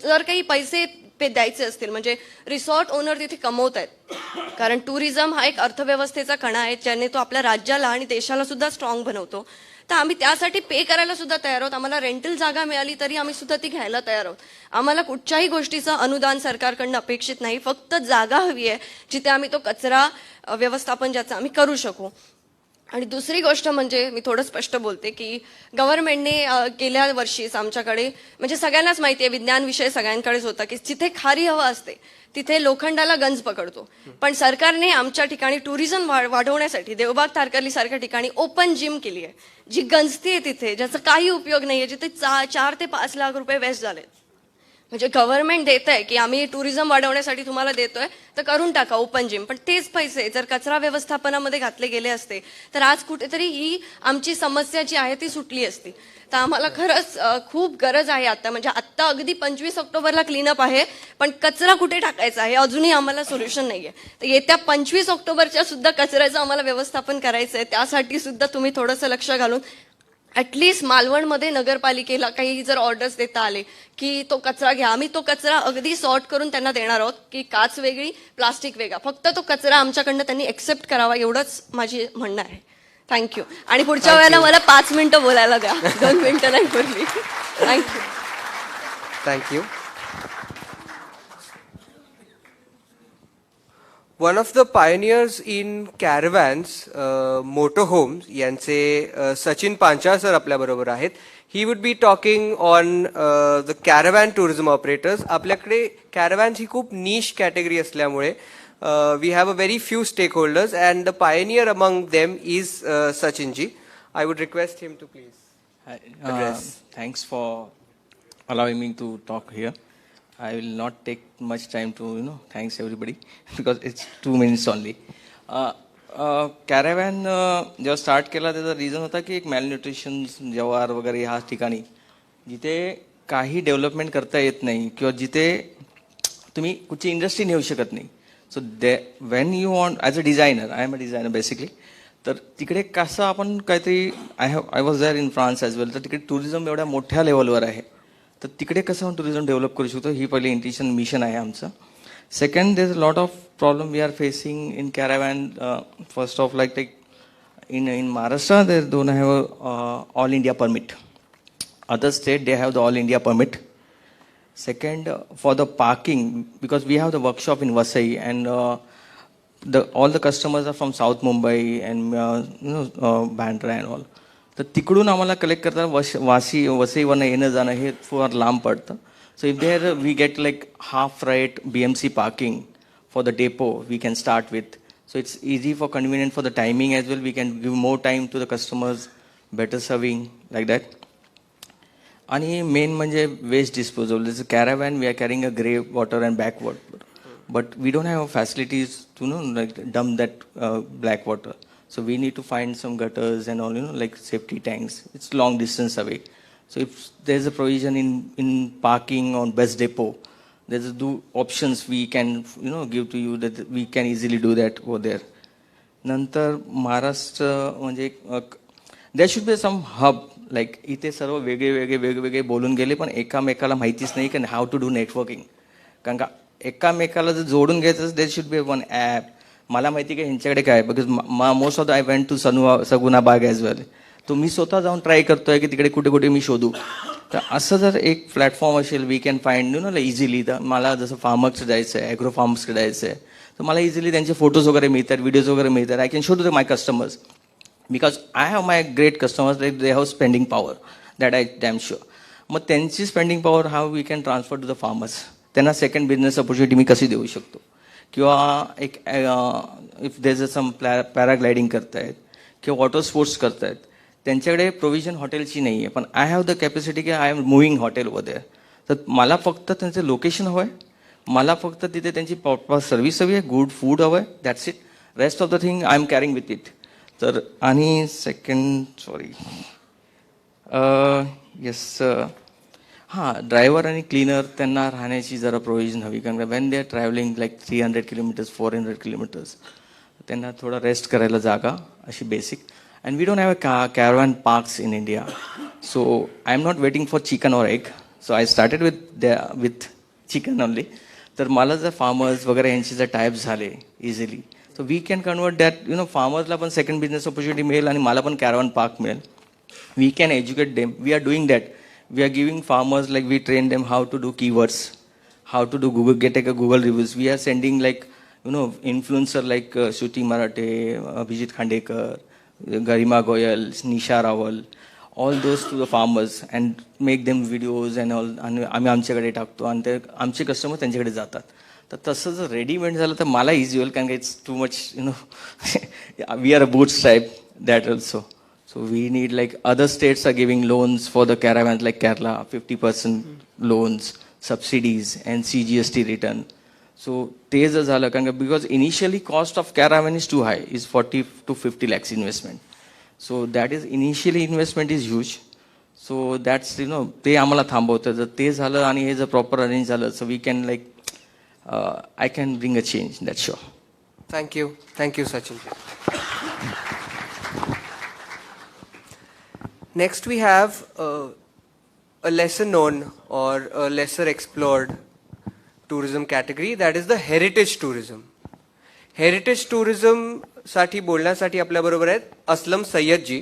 जर काही पैसे द्यायचे असतील, म्हणजे रिसॉर्ट ओनर तिथे कमवत आहेत, कारण टुरिझम हा एक अर्थव्यवस्थेचा कणा आहे ज्याने तो आपल्या राज्याला आणि देशाला सुद्धा स्ट्रॉंग बनवतो. तर आम्ही त्यासाठी पे करायला सुद्धा तयार आहोत. आम्हाला रेंटल जागा मिळाली तरी आम्ही सुद्धा ती घ्यायला तयार आहोत. आम्हाला कुठच्याही गोष्टीचं अनुदान सरकारकडनं अपेक्षित नाही, फक्त जागा हवी आहे जिथे आम्ही तो कचरा व्यवस्थापन ज्याचं आम्ही करू शकू. आणि दुसरी गोष्ट म्हणजे मी थोडं स्पष्ट बोलते की गव्हर्नमेंटने गेल्या वर्षीच आमच्याकडे, म्हणजे सगळ्यांनाच माहिती आहे, विज्ञान विषय सगळ्यांकडेच होता की जिथे खारी हवा असते तिथे लोखंडाला गंज पकडतो. पण सरकारने आमच्या ठिकाणी टुरिझम वाढवण्यासाठी देवबाग तारकर्ली सारख्या ठिकाणी ओपन जिम केली आहे, जी गंजतीये तिथे, ज्याचा काही उपयोग नाहीये, जिथे 4 ते 5 लाख रुपये वेस्ट झालेत. म्हणजे गव्हर्नमेंट देत आहे की आम्ही टुरिझम वाढवण्यासाठी तुम्हाला देतोय तर करून टाका ओपन जिम, पण तेच पैसे जर कचरा व्यवस्थापनामध्ये घातले गेले असते तर आज कुठेतरी ही आमची समस्या जी आहे ती सुटली असती. तर आम्हाला खरंच खूप गरज आहे आता, म्हणजे आत्ता अगदी 25 ऑक्टोबरला क्लीनअप आहे, पण कचरा कुठे टाकायचा आहे अजूनही आम्हाला सोल्युशन नाहीये. तर येत्या 25 ऑक्टोबरच्या सुद्धा कचऱ्याचं आम्हाला व्यवस्थापन करायचं आहे. त्यासाठी सुद्धा तुम्ही थोडंसं लक्ष घालून ॲटलिस्ट मालवणमध्ये नगरपालिकेला काही जर ऑर्डर्स देता आले की तो कचरा घ्या, आम्ही तो कचरा अगदी सॉर्ट करून त्यांना देणार आहोत की काच वेगळी, प्लास्टिक वेगळा, फक्त तो कचरा आमच्याकडनं त्यांनी एक्सेप्ट करावा, एवढंच माझी म्हणणं आहे. थँक्यू. आणि पुढच्या वेळेला मला 5 मिनिटं बोलायला द्या, 2 मिनिटं नाही बोलली. Thank you. One of the pioneers in caravans, motorhomes, यांचे सचिन पांचाळ सर आपल्या बरोबर आहेत. He would be talking on the caravan tourism operators. आपल्याकडे caravans ही खूप niche category असल्यामुळे we have a very few stakeholders and the pioneer among them is Sachin ji. I would request him to please address. Thanks for allowing me to talk here. I will not take much time to, thanks everybody because it's 2 minutes only. कॅरेव्हॅन जेव्हा start केला त्याचा reason होता की एक मॅलन्यूट्रिशन, जवार वगैरे ह्या ठिकाणी जिथे काही डेव्हलपमेंट करता येत नाही किंवा जिथे तुम्ही कुठची इंडस्ट्री नेऊ शकत नाही. So when you want as a designer, I am a designer basically, तर तिकडे कसं आपण काहीतरी I was there in France as well, तर तिकडे टुरिझम एवढ्या मोठ्या लेवलवर आहे, तर तिकडे कसं आपण टुरिझम डेव्हलप करू शकतो, ही पहिली इंटेन्शन मिशन आहे आमचं. Second, there is a lot of problem we are facing in caravan. First of like in Maharashtra, they don't have all India permit. Other state, they have the all India permit. Second, for the parking, because we have the workshop in Vasai, and all the customers are from South Mumbai and Bandra and all. तर तिकडून आम्हाला collect करतात वसईवरनं येणं जाणं हे फार लांब पडतं. So if there we get like half right BMC parking for the depot, we can start with. So it's easy for convenient for the timing as well. We can give more time to the customers, better serving like that. आणि main म्हणजे waste disposal. This caravan we are carrying a grey water and back water, but we don't have facilities to no like dump that black water. So we need to find some gutters and all like safety tanks. It's long distance away. So if there's a provision in parking on bus depot, there's options we can give to you that we can easily do that over there. नंतर महाराष्ट्र म्हणजे there should be some hub, like इथे सर्व वेगळे बोलून गेले पण एकामेकाला माहितीच नाही की हाऊ टू डू नेटवर्किंग. कारण का एकामेकाला जर जोडून घ्यायचं, there should be one app. मला माहिती की ह्यांच्याकडे काय, because most of the I went to Saguna Baug as well. तो मी स्वतः जाऊन ट्राय करतोय की तिकडे कुठे कुठे मी शोधू. तर असं जर एक प्लॅटफॉर्म असेल, वी कॅन फाइंड इझिली. तर मला जसं फार्मर्सकडे जायचं आहे, ॲग्रो फार्म्सकडे जायचं आहे, तर मला इझिली त्यांचे फोटोज वगैरे मिळतात, व्हिडिओज वगैरे मिळतात. I can show to my customers because I have my great customers, like they have spending power, that I damn sure. मग त्यांची spending power how we can transfer to the farmers. त्यांना second business opportunity मी कशी देऊ शकतो. किंवा एक if there is some paragliding करतायत किंवा वॉटर स्पोर्ट्स करतायत, त्यांच्याकडे प्रोव्हिजन हॉटेलची नाही आहे, पण आय हॅव द कॅपॅसिटी की आय एम मुव्हिंग हॉटेल वर देअर. तर मला फक्त त्यांचं लोकेशन हवं आहे, मला फक्त तिथे त्यांची प्रॉपर सर्व्हिस हवी आहे, गुड फूड हवं आहे, that's it. Rest of the thing I am carrying with it. तर आणि सेकंड येस ड्रायव्हर आणि क्लीनर त्यांना राहण्याची जरा प्रोव्हिजन हवी. कारण when they are travelling like 300 kilometres 400 kilometres, त्यांना थोडा रेस्ट करायला जागा अशी बेसिक. And we don't have a caravan parks in India. So I'm not waiting for chicken or egg. So I started with chicken only. तर मला जर farmers वगैरे यांचे जर टाईप्स झाले easily, so we can convert that. फार्मर्सला पण second business opportunity मिळेल आणि मला पण कॅरावन पार्क मिळेल. We can educate them. We are doing that. We are giving farmers, like we train them how to do keywords, how to do get a Google reviews. We are sending like influencer like Shruti Marathe, Abhijit Khandekar, Garima Goyal, Nisha Rawal, all those to the farmers and make them videos and all. आणि आम्ही आमच्याकडे टाकतो आणि ते आमचे customer त्यांच्याकडे जातात. तर तसं जर रेडीमेड झालं तर मला इझी होईल, कारण it's too much we are a bootstrap that also. So we need like other states are giving loans for the caravans like Kerala, 50% loans, subsidies and CGST return. So ते जर झालं, कारण because initially cost of caravan is too high, is 40 to 50 lakhs investment. So that is initially investment is huge. So that's ते आम्हाला थांबवतं. जर ते झालं आणि हे जर प्रॉपर अरेंज झालं, so we can like I can bring a change, that sure. Thank you, Sachin. Next we have a lesser known or a lesser explored tourism category, that is the heritage tourism. Heritage tourism साठी बोलण्यासाठी आपल्या बरोबर आहेत Aslam Sayyad ji.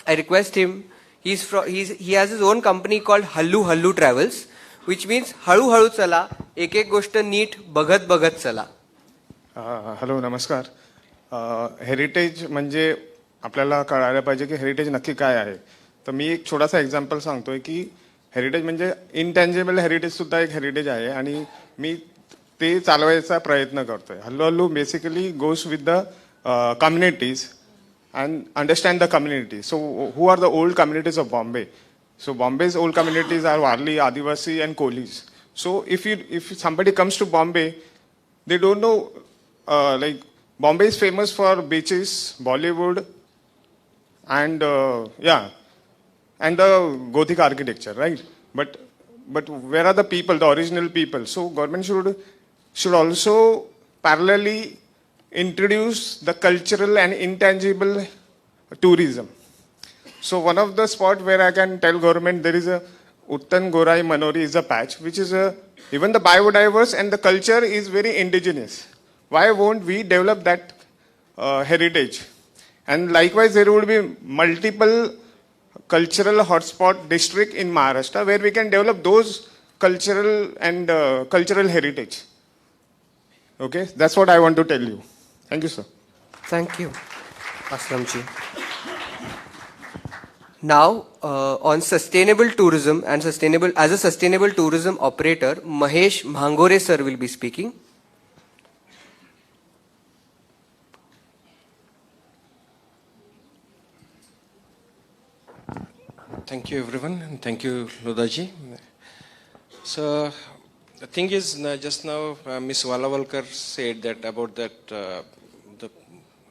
I request him. He has his own company called Hallu Hallu travels, which means हळूहळू चला, एक एक गोष्ट नीट बघत चला. हॅलो, नमस्कार. हेरिटेज म्हणजे आपल्याला कळायला पाहिजे की हेरिटेज नक्की काय आहे. तर मी एक छोटासा एक्झाम्पल सांगतोय की हेरिटेज म्हणजे इनटँजेबल हेरिटेज सुद्धा एक हेरिटेज आहे आणि मी ते चालवायचा प्रयत्न करतोय. Hallu Hallu basically goes with the communities and understand the community. So who are the old communities of Bombay? So Bombay's old communities are Warli, Adivasi and Kolis. So if somebody comes to Bombay, they don't know, like Bombay is famous for beaches, Bollywood and and the Gothic architecture, right? But where are the people, the original people? So government should also parallelly introduce the cultural and intangible tourism. So one of the spot where I can tell government there is a Uttan Gorai Manori is a patch, which is even the biodiverse and the culture is very indigenous. Why won't we develop that heritage? And likewise, there would be multiple cultural hotspot district in Maharashtra where we can develop those cultural and cultural heritage. Okay, that's what I want to tell you. Thank you, sir. Thank you, Aslamji. Now, on sustainable tourism and as a sustainable tourism operator, Mahesh Mhangore sir will be speaking. Thank you, everyone, and thank you, Lodaji. So, the thing is, just now, Ms. Valavalkar said that about that the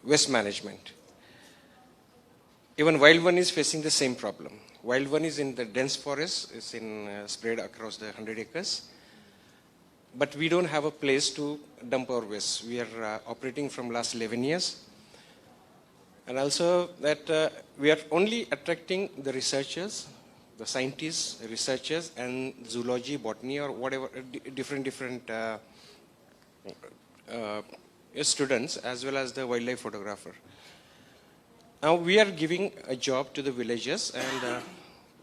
waste management. Even Wild One is facing the same problem. Wild One is in the dense forest, it's spread across the 100 acres. But we don't have a place to dump our waste. We are operating from last 11 years. And also that we are only attracting the researchers, the scientists, the researchers, and zoology, botany, or whatever, different students, as well as the wildlife photographer. Now we are giving a job to the villagers, and a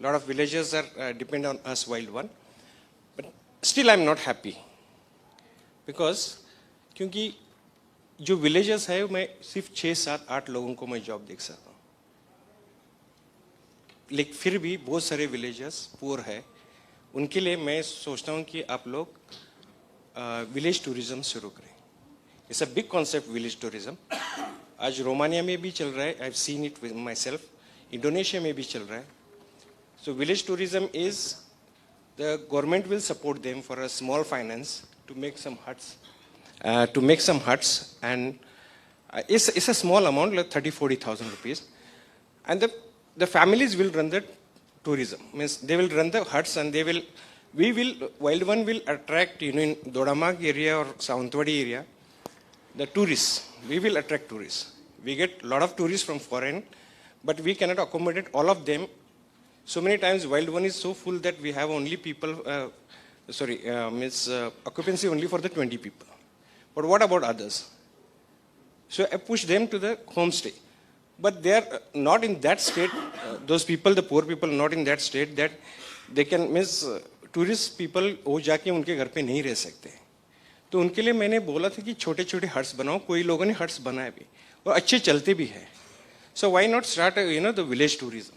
lot of villagers are depend on us, Wild One. But still I'm not happy. Because, क्योंकि जो villages है मैं सिर्फ 6, 7, 8 लोगों को मैं job देख सकता हूँ, लेकिन फिर भी बहुत सारे विलेजेस पुअर है, उनके लिए मैं सोचता हूँ कि आप लोग विलेज टूरिज्म शुरू करें. It's a big concept village tourism. आज रोमानिया में भी चल रहा है, I have seen it with myself. Indonesia में भी चल रहा है. So village tourism is the government will support them for a small finance to make some huts, and it's a small amount, like 30,000-40,000 rupees, and the families will run the tourism. Means they will run the huts, and Wild One will attract, in Dodamag area or Sawantwadi area, the tourists. We will attract tourists. We get a lot of tourists from foreign, but we cannot accommodate all of them. So many times Wild One is so full that we have only people. Occupancy only for the 20 people. But what about others? So I push them to the homestay. But they are not in that state, those people, the poor people, not in that state that they can, tourist people वो जाके उनके घर पे नहीं रह सकते. तो उनके लिए मैंने बोला था कि छोटे छोटे हट्स बनाओ. कोई लोगों ने हट्स बनाए भी और अच्छे चलते भी हैं. So why not start, the village tourism?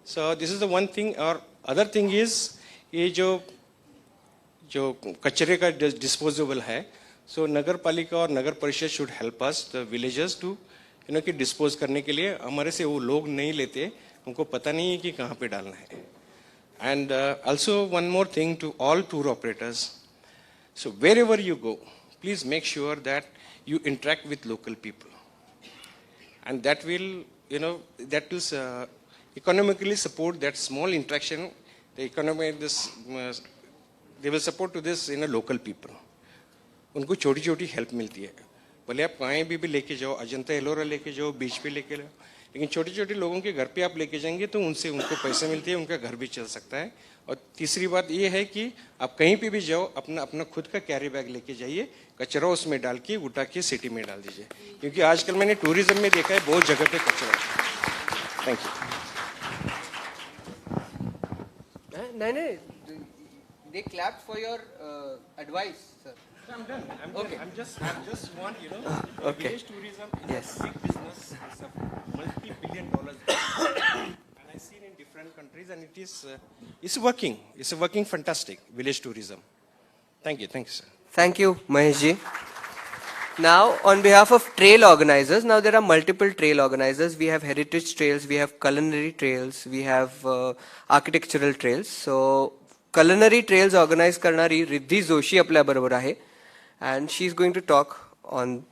So this is the one thing. Or other thing is ये जो कचरे का डिस्पोजेबल है, सो नगर पालिका और नगर परिषद should help us the villagers to कि डिस्पोज करने के लिए. हमारे से वो लोग नहीं लेते, उनको पता नहीं है कि कहाँ पे डालना है. And also one more thing to all tour operators, so wherever you go, please make sure that you interact with local people, and that will economically support that small interaction. The economy, they will support to this local people. उनको छोटी छोटी help मिलती है. भले आप कहीं भी लेके जाओ, अजंता एलोरा लेके जाओ, बीच पे लेके जाओ, लेकिन छोटे छोटे लोगों के घर पे आप लेके जाएंगे तो उनसे उनको पैसे मिलते हैं, उनका घर भी चल सकता है. और तीसरी बात ये है कि आप कहीं पे भी जाओ, अपना खुद का कैरी बैग लेके जाइए, कचरा उसमें डाल के उठा के सिटी में डाल दीजिए, क्योंकि आजकल मैंने टूरिज्म में देखा है बहुत जगह पे कचरा है. Thank you. नहीं, they clapped for your advice, sir. I'm done. Okay. I just want, Okay. village tourism is Yes. a big business. It's a multi-billion dollars business. And I've seen in different countries, and it's working. It's working fantastic, village tourism. Thank you, sir. Thank you, Maheshji. Now, on behalf of trail organizers, now there are multiple trail organizers. We have heritage trails, we have culinary trails, we have architectural trails. So, culinary trails organize करणारी रिद्धी जोशी आपल्या बरोबर आहे, and she is going to talk on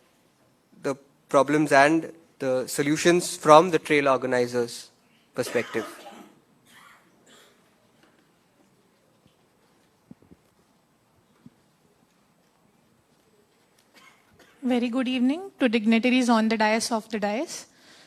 the problems and the solutions from the trail organizers perspective. Very good evening to dignitaries on the dais of the dais.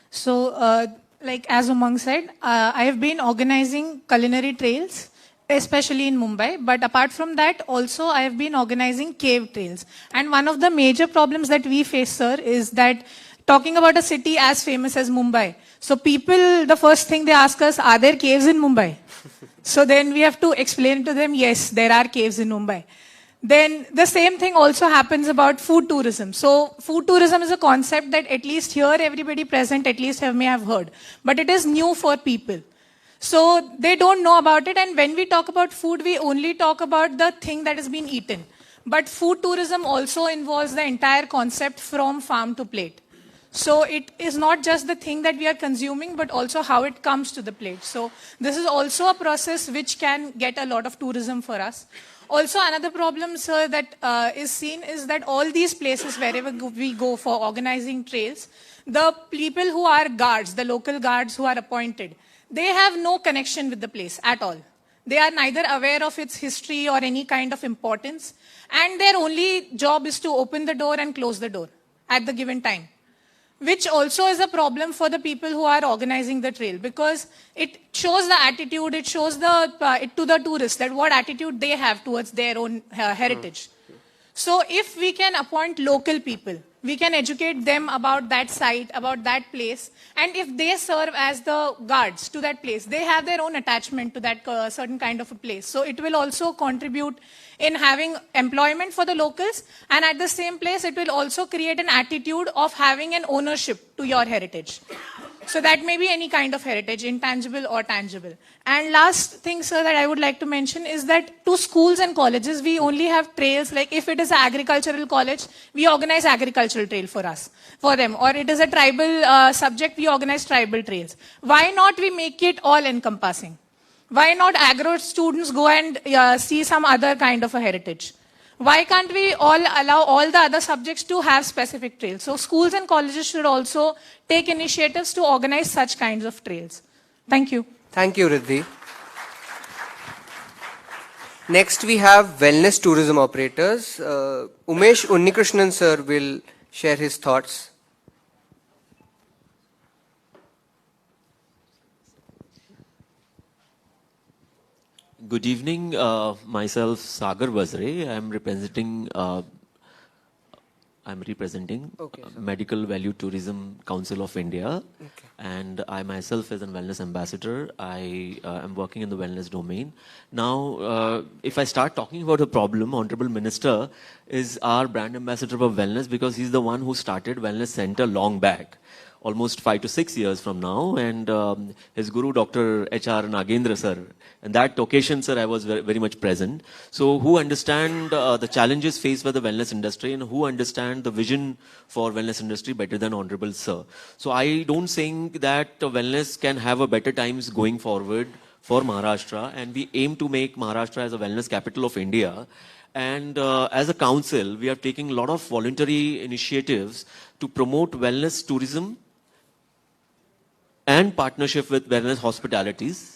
So, like as Umang said, I have been organizing culinary trails, especially in Mumbai. But apart from that, also I have been organizing cave trails. And one of the major problems that we face, sir, is that talking about a city as famous as Mumbai. So people, the first thing they ask us, are there caves in Mumbai? So then we have to explain to them, yes, there are caves in Mumbai. Then the same thing also happens about food tourism. So food tourism is a concept that at least here everybody present at least may have heard. But it is new for people. So they don't know about it, and when we talk about food, we only talk about the thing that has been eaten. But food tourism also involves the entire concept from farm to plate. So it is not just the thing that we are consuming, but also how it comes to the plate. So this is also a process which can get a lot of tourism for us. Also, another problem, sir, that is seen is that all these places, wherever we go for organizing trails, the people who are guards, the local guards who are appointed, they have no connection with the place at all. They are neither aware of its history or any kind of importance, and their only job is to open the door and close the door at the given time, which also is a problem for the people who are organizing the trail, because it shows the attitude, it shows it to the tourists that what attitude they have towards their own heritage. So if we can appoint local people, we can educate them about that site, about that place, and if they serve as the guards to that place, they have their own attachment to that certain kind of a place. So it will also contribute in having employment for the locals, and at the same place, it will also create an attitude of having an ownership to your heritage. So that may be any kind of heritage, intangible or tangible. And last thing, sir, that I would like to mention is that to schools and colleges, we only have trails. Like if it is an agricultural college, we organize agricultural trail for them. Or it is a tribal subject, we organize tribal trails. Why not we make it all encompassing? Why not agro students go and see some other kind of a heritage? Why can't we all allow all the other subjects to have specific trails? So schools and colleges should also take initiatives to organize such kinds of trails. Thank you. Thank you, Riddhi. Next we have wellness tourism operators. Umesh Unnikrishnan sir will share his thoughts. Good evening. Myself, Sagar Bazre. I'm representing Medical Value Tourism Council of India. Okay. And I myself, as a wellness ambassador, I am working in the wellness domain. Now, if I start talking about a problem, Honorable Minister is our brand ambassador for wellness because he's the one who started Wellness Center long back, almost 5 to 6 years from now, and his guru, Dr. H.R. Nagendra sir. And that occasion, sir, I was very much present. So who understand the challenges faced by the wellness industry and who understand the vision for wellness industry better than Honorable sir. So I don't think that wellness can have a better times going forward for Maharashtra, and we aim to make Maharashtra as a wellness capital of India. And as a council, we are taking a lot of voluntary initiatives to promote wellness tourism and partnership with wellness hospitalities.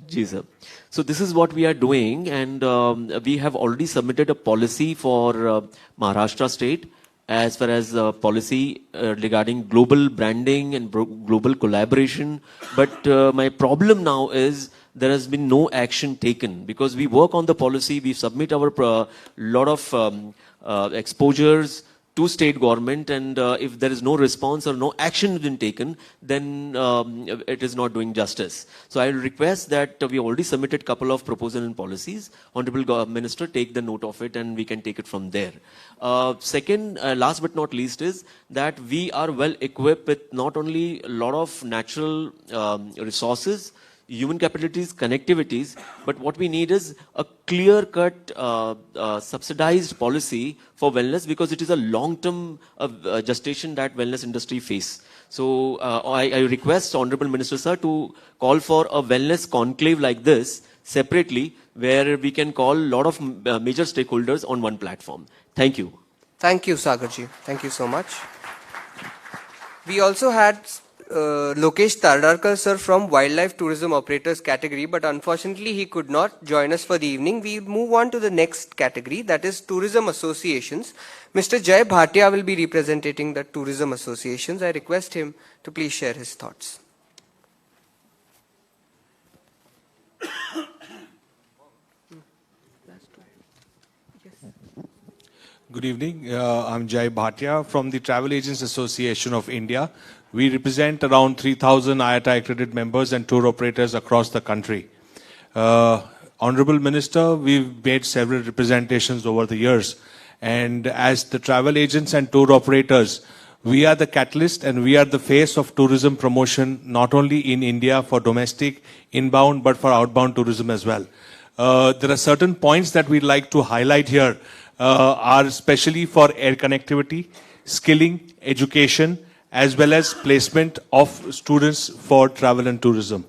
Sir. So this is what we are doing, and we have already submitted a policy for Maharashtra state as far as policy regarding global branding and global collaboration. But my problem now is there has been no action taken because we work on the policy, we submit our lot of exposures to state government, and if there is no response or no action been taken, then it is not doing justice. So I will request that we already submitted couple of proposals and policies. Honorable Minister, take the note of it and we can take it from there. Second, last but not least is that we are well equipped with not only a lot of natural resources, human capabilities, connectivities, but what we need is a clear-cut subsidized policy for wellness because it is a long-term gestation that wellness industry face. So I request Honorable Minister Sir to call for a wellness conclave like this separately where we can call a lot of major stakeholders on one platform. Thank you. Thank you, Sagarji. Thank you so much. We also had Lokesh Tardarkar sir from Wildlife Tourism Operators category, but unfortunately he could not join us for the evening. We move on to the next category, that is Tourism Associations. Mr. Jay Bhatia will be representing the Tourism Associations. I request him to please share his thoughts. Good evening. I'm Jai Bhatia from the Travel Agents Association of India. We represent around 3,000 IATA accredited members and tour operators across the country. Honorable Minister, we've made several representations over the years. And as the travel agents and tour operators, we are the catalyst and we are the face of tourism promotion, not only in India for domestic, inbound, but for outbound tourism as well. There are certain points that we'd like to highlight here. Are especially for air connectivity, skilling, education, as well as placement of students for travel and tourism.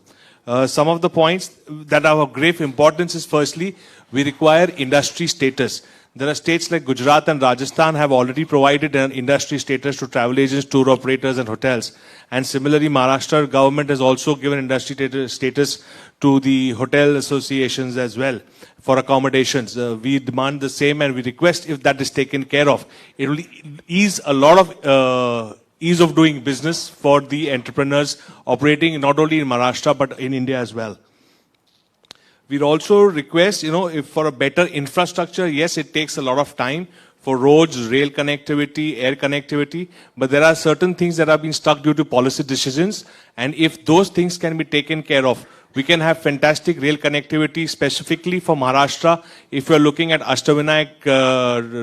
Some of the points that are of great importance is firstly, we require industry status. There are states like Gujarat and Rajasthan have already provided an industry status to travel agents, tour operators and hotels. And similarly, Maharashtra government has also given industry status to the hotel associations as well for accommodations. We demand the same and we request if that is taken care of. It will ease a lot of ease of doing business for the entrepreneurs operating not only in Maharashtra but in India as well. We'd also request, if for a better infrastructure, yes, it takes a lot of time for roads, rail connectivity, air connectivity, but there are certain things that have been stuck due to policy decisions, and if those things can be taken care of, we can have fantastic rail connectivity specifically for Maharashtra. If you're looking at Ashtavinayak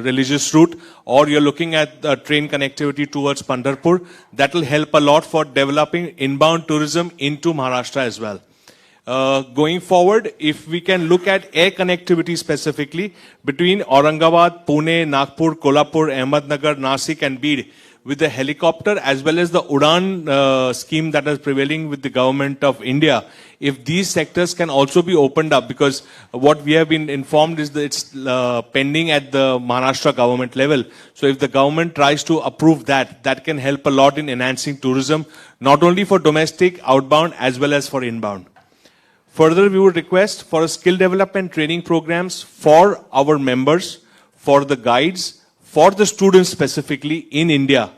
religious route, or you're looking at train connectivity towards Pandharpur, that will help a lot for developing inbound tourism into Maharashtra as well. Going forward, if we can look at air connectivity specifically between Aurangabad, Pune, Nagpur, Kolhapur, Ahmednagar, Nasik and Bid, with the helicopter as well as the Udan scheme that is prevailing with the government of India, if these sectors can also be opened up, because what we have been informed is that it's pending at the Maharashtra government level. So if the government tries to approve that, that can help a lot in enhancing tourism, not only for domestic, outbound as well as for inbound. Further, we would request for a skill development training programs for our members, for the guides, for the students specifically in India,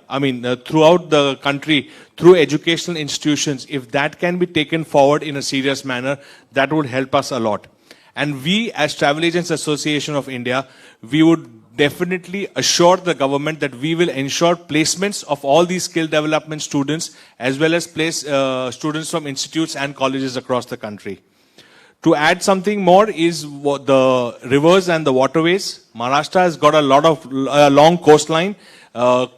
throughout the country, through educational institutions. If that can be taken forward in a serious manner, that would help us a lot. And we, as Travel Agents Association of India, we would definitely assure the government that we will ensure placements of all these skill development students, as well as place students from institutes and colleges across the country. To add something more is the rivers and the waterways. Maharashtra has got a lot of long coastline.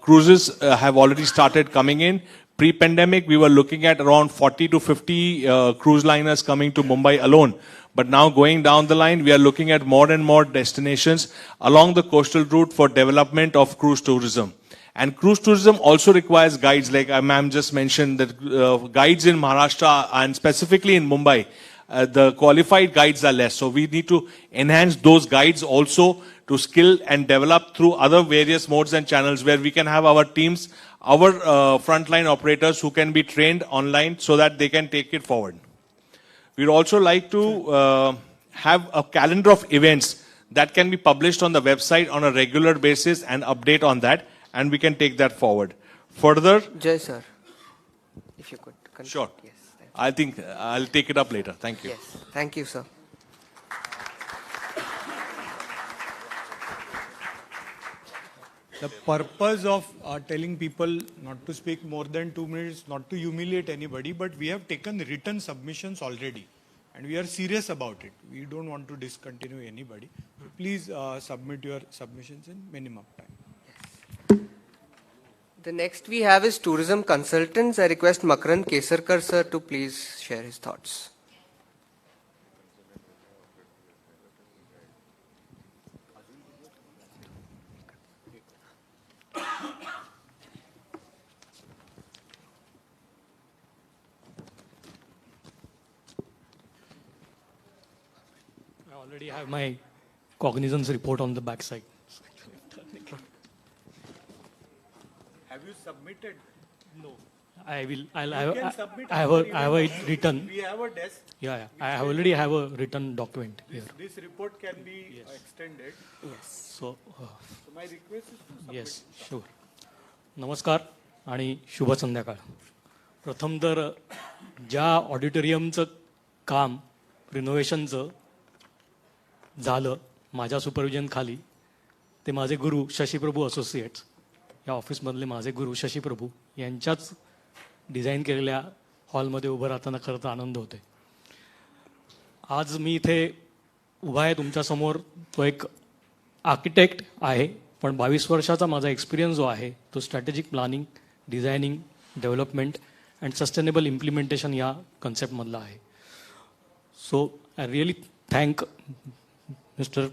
Cruises have already started coming in. Pre-pandemic, we were looking at around 40 to 50 cruise liners coming to Mumbai alone. But now going down the line, we are looking at more and more destinations along the coastal route for development of cruise tourism. And cruise tourism also requires guides, like ma'am just mentioned, that guides in Maharashtra and specifically in Mumbai, the qualified guides are less. So we need to enhance those guides also to skill and develop through other various modes and channels where we can have our teams, our frontline operators who can be trained online so that they can take it forward. We'd also like to have a calendar of events that can be published on the website on a regular basis and update on that, and we can take that forward. Further, Jai sir, if you could continue. Sure. Yes. I think I'll take it up later. Thank you. Yes. Thank you, sir. The purpose of telling people not to speak more than 2 minutes, not to humiliate anybody, but we have taken written submissions already and we are serious about it. We don't want to discontinue anybody. Please submit your submissions in minimum time. The next we have is tourism consultants. I request Makarand Kesarkar sir to please share his thoughts. I already have my cognizance report on the backside. Have you submitted? No. I will. You can submit I have it written. We have a desk. Yeah. I already have a written document here. This report can be extended. Yes. So my request is to submit. Yes sure. नमस्कार आणि शुभ संध्याकाळ. प्रथम तर ज्या ऑडिटोरियमचं काम रिनोव्हेशनचं झालं माझ्या supervision खाली, ते माझे गुरु शशीप्रभू असोसिएट्स या ऑफिसमधले माझे गुरु शशीप्रभू यांच्याच डिझाईन केलेल्या हॉलमध्ये उभं राहताना खरं तर आनंद होते. आज मी इथे उभा आहे तुमच्यासमोर. तो एक आर्किटेक्ट आहे, पण 22 वर्षाचा माझा एक्सपिरियन्स जो आहे तो strategic planning, designing, development and sustainable implementation या कन्सेप्टमधला आहे. So I really thank mister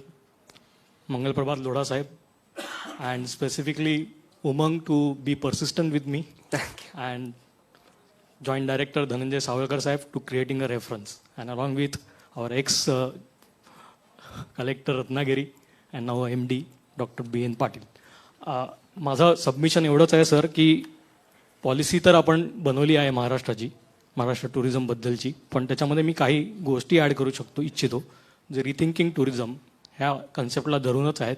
Mangalprabhat Lodha saheb and specifically Umang to be persistent with me and Joint Director Dhananjay Savalkar Sahib to creating a reference, and along with our ex-collector Ratnagiri and now MD Dr. B.N. Patil. माझं submission एवढंच आहे sir की policy तर आपण बनवली आहे महाराष्ट्राची, महाराष्ट्र टुरिझमबद्दलची, पण त्याच्यामध्ये मी काही गोष्टी ॲड करू इच्छितो जे रिथिंकिंग टुरिझम ह्या कन्सेप्टला धरूनच आहेत.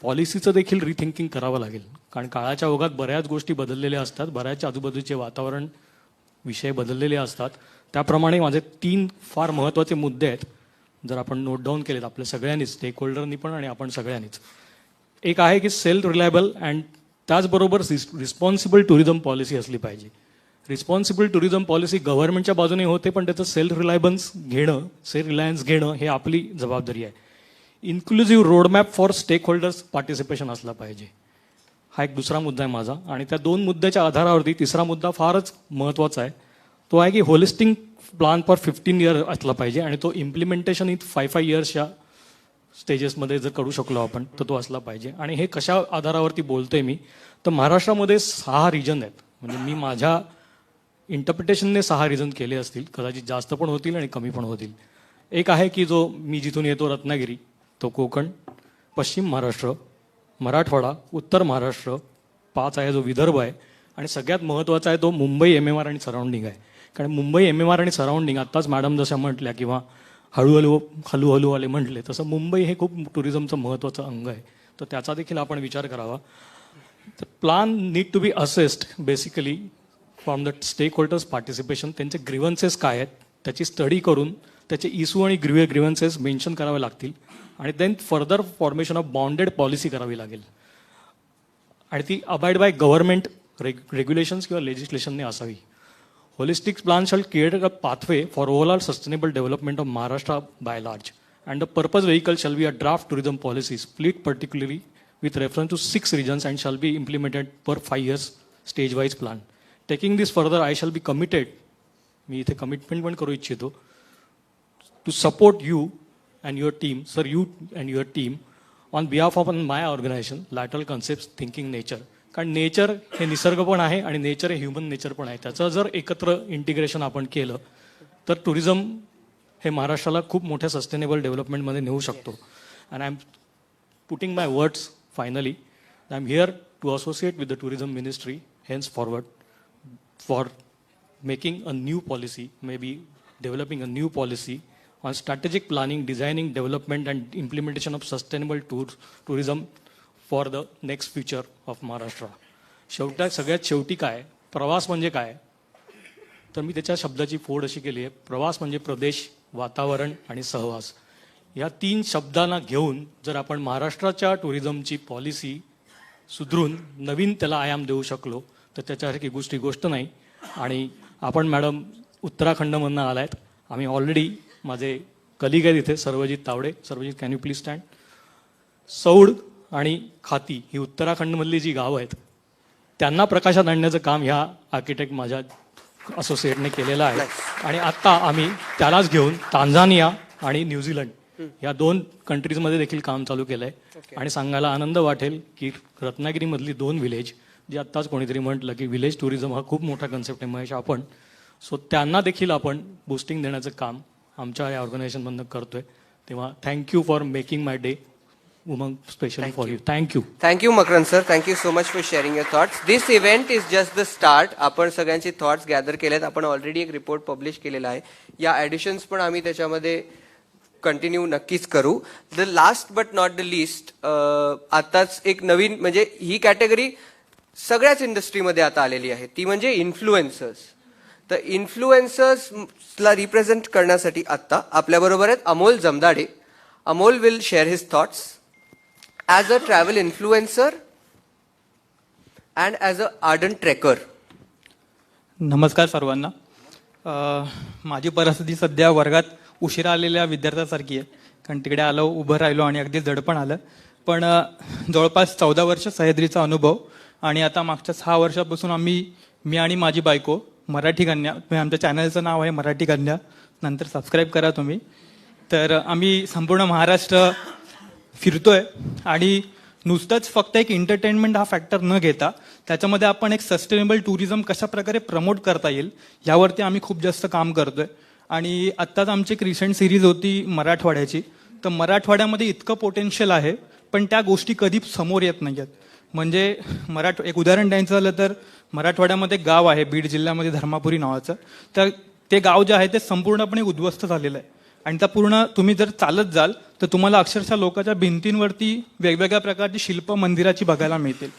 पॉलिसीचं देखील रिथिंकिंग करावं लागेल, कारण काळाच्या ओघात बऱ्याच गोष्टी बदललेल्या असतात, बऱ्याच आजूबाजूचे वातावरण विषय बदललेले असतात. त्याप्रमाणे माझे 3 फार महत्त्वाचे मुद्दे आहेत, जर आपण नोट डाऊन केलेत आपल्या सगळ्यांनीच, स्टेक होल्डरनी पण आणि आपण सगळ्यांनीच. एक आहे की सेल्फ रिलायबल अँड त्याचबरोबर रिस्पॉन्सिबल टुरिझम पॉलिसी असली पाहिजे. रिस्पॉन्सिबल टुरिझम पॉलिसी गव्हर्नमेंटच्या बाजूने होते, पण त्याचं सेल्फ रिलायबन्स घेणं, सेल्फ रिलायन्स घेणं हे आपली जबाबदारी आहे. Inclusive roadmap for stakeholders participation असला पाहिजे, हा एक दुसरा मुद्दा आहे माझा. आणि त्या 2 मुद्द्याच्या आधारावरती तिसरा मुद्दा फारच महत्त्वाचा आहे, तो आहे की होलिस्टिक प्लान फॉर 15 इयर्स असला पाहिजे, आणि तो इम्प्लिमेंटेशन इन 5 इयर्सच्या स्टेजेसमध्ये जर करू शकलो आपण तर तो असला पाहिजे. आणि हे कशा आधारावरती बोलतोय मी, तर महाराष्ट्रामध्ये 6 रिजन आहेत, म्हणजे मी माझ्या इंटरप्रिटेशनने 6 रिजन केले असतील, कदाचित जास्त पण होतील आणि कमी पण होतील. एक आहे की जो मी जिथून येतो रत्नागिरी, तो कोकण, पश्चिम महाराष्ट्र, मराठवाडा, उत्तर महाराष्ट्र, 5 आहे जो विदर्भ आहे, आणि सगळ्यात महत्त्वाचा आहे तो मुंबई MMR आणि सराउंडिंग आहे. कारण मुंबई MMR आणि सराउंडिंग, आत्ताच मॅडम जशा म्हटल्या किंवा हळूहळू आले म्हटले, तसं मुंबई हे खूप टुरिझमचं महत्त्वाचं अंग आहे, तर त्याचा देखील आपण विचार करावा. तर plan need to be assessed basically from the stakeholders participation. त्यांचे ग्रीव्हन्सेस काय आहेत त्याची स्टडी करून त्याचे इश्यू आणि ग्रीव्हन्सेस मेन्शन करावे लागतील, आणि then further formation of bounded policy करावी लागेल, आणि ती अबाइड बाय गव्हर्नमेंट रेग्युलेशन्स किंवा लेजिस्लेशनने असावी. Holistic plan shall create a pathway for overall sustainable development of Maharashtra by large, and the purpose vehicle shall be a draft tourism policy split particularly with reference to 6 regions and shall be implemented per 5 years stage wise plan. Taking this further, I shall be committed, मी इथे commitment पण करू इच्छितो, to support you and your team, sir, you and your team on behalf of my organization, lateral concepts, thinking nature. कारण nature हे निसर्ग पण आहे आणि nature हे human nature पण आहे, त्याचं जर एकत्र इंटिग्रेशन आपण केलं तर टुरिझम हे महाराष्ट्राला खूप मोठ्या सस्टेनेबल डेव्हलपमेंटमध्ये नेऊ शकतो. And I am putting my words finally. I'm here to associate with the tourism ministry henceforward for making a new policy, maybe developing a new policy on strategic planning, designing, development and implementation of sustainable tourism for the next future of Maharashtra. सगळ्यात शेवटी काय, प्रवास म्हणजे काय, तर मी त्याच्या शब्दाची फोड अशी केली आहे, प्रवास म्हणजे प्रदेश, वातावरण आणि सहवास. या 3 शब्दांना घेऊन जर आपण महाराष्ट्राच्या टुरिझमची पॉलिसी सुधरून नवीन त्याला आयाम देऊ शकलो तर त्याच्यासारखी गोष्ट नाही. आणि आपण मॅडम उत्तराखंडमधनं आलायत, आम्ही ऑलरेडी, माझे कलिग आहेत इथे Sarvajit Tawde, Sarvajit can you please stand. सौड आणि खाती ही उत्तराखंडमधली जी गावं आहेत त्यांना प्रकाशात आणण्याचं काम ह्या आर्किटेक्ट माझ्या असोसिएटने केलेलं आहे, आणि आत्ता आम्ही त्यालाच घेऊन तांझानिया आणि न्यूझीलंड या 2 कंट्रीजमध्ये देखील काम चालू केलं आहे. आणि सांगायला आनंद वाटेल की रत्नागिरीमधली 2 विलेज, जे आत्ताच कोणीतरी म्हटलं की विलेज टुरिझम हा खूप मोठा कन्सेप्ट आहे महेश आपण, सो त्यांना देखील आपण बूस्टिंग देण्याचं काम आमच्या या ऑर्गनायझेशनमधनं करतोय. तेव्हा thank you for making my day Umang, especially for you. Thank you. Thank you, Makarand sir. Thank you so much for sharing your thoughts. This event is just the start. आपण सगळ्यांचे थॉट्स गॅदर केलेत. आपण already एक report publish केलेला आहे. या additions पण आम्ही त्याच्यामध्ये कंटिन्यू नक्कीच करू. The last but not the list, आताच एक नवीन म्हणजे ही कॅटेगरी सगळ्याच इंडस्ट्रीमध्ये आता आलेली आहे, ती म्हणजे इन्फ्लुएन्सर्स. तर इन्फ्लुएन्सर्सला रिप्रेझेंट करण्यासाठी आता आपल्याबरोबर आहेत Amol Jamdade. Amol will share his thoughts as a travel influencer and as a ardent trekker. नमस्कार सर्वांना. माझी परिस्थिती सध्या वर्गात उशिरा आलेल्या विद्यार्थ्यासारखी आहे, कारण तिकडे आलो, उभं राहिलो आणि अगदी दडपण आलं. पण जवळपास 14 वर्ष सह्याद्रीचा अनुभव आणि आता मागच्या 6 वर्षापासून मी आणि माझी बायको मराठी कन्या, आमच्या चॅनलचं नाव आहे मराठी कन्या, नंतर सबस्क्राईब करा तुम्ही. तर आम्ही संपूर्ण महाराष्ट्र फिरतोय आणि नुसतंच फक्त एक एंटरटेनमेंट हा फॅक्टर न घेता त्याच्यामध्ये आपण एक सस्टेनेबल टुरिझम कशा प्रकारे प्रमोट करता येईल यावरती आम्ही खूप जास्त काम करतोय. आणि आत्ताच आमची एक रिसेंट सिरीज होती मराठवाड्याची. तर मराठवाड्यामध्ये इतकं पोटेन्शियल आहे, पण त्या गोष्टी कधी समोर येत नाही आहेत. म्हणजे एक उदाहरण द्यायचं झालं तर मराठवाड्यामध्ये एक गाव आहे बीड जिल्ह्यामध्ये धर्मापुरी नावाचं. तर ते गाव जे आहे ते संपूर्णपणे उद्ध्वस्त झालेलं आहे आणि त्या पूर्ण तुम्ही जर चालत जाल तर तुम्हाला अक्षरशः लोकांच्या भिंतींवरती वेगवेगळ्या प्रकारची शिल्प मंदिराची बघायला मिळतील.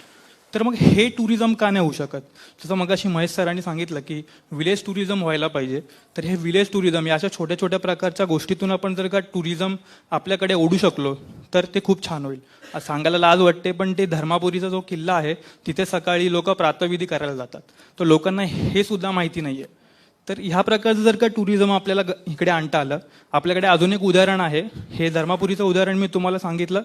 तर मग हे टुरिझम का नाही होऊ शकत? जसं मगाशी महेश सरांनी सांगितलं की विलेज टुरिझम व्हायला पाहिजे. तर हे विलेज टुरिझम या अशा छोट्या छोट्या प्रकारच्या गोष्टीतून आपण जर का टुरिझम आपल्याकडे ओढू शकलो तर ते खूप छान होईल. सांगायला लाज वाटते, पण ते धर्मापुरीचा जो किल्ला आहे तिथे सकाळी लोक प्रातःविधी करायला जातात. तर लोकांना हे सुद्धा माहिती नाहीये. तर ह्या प्रकारचं जर का टुरिझम आपल्याला इकडे आणता आलं. आपल्याकडे अजून एक उदाहरण आहे, हे धर्मापुरीचं उदाहरण मी तुम्हाला सांगितलं.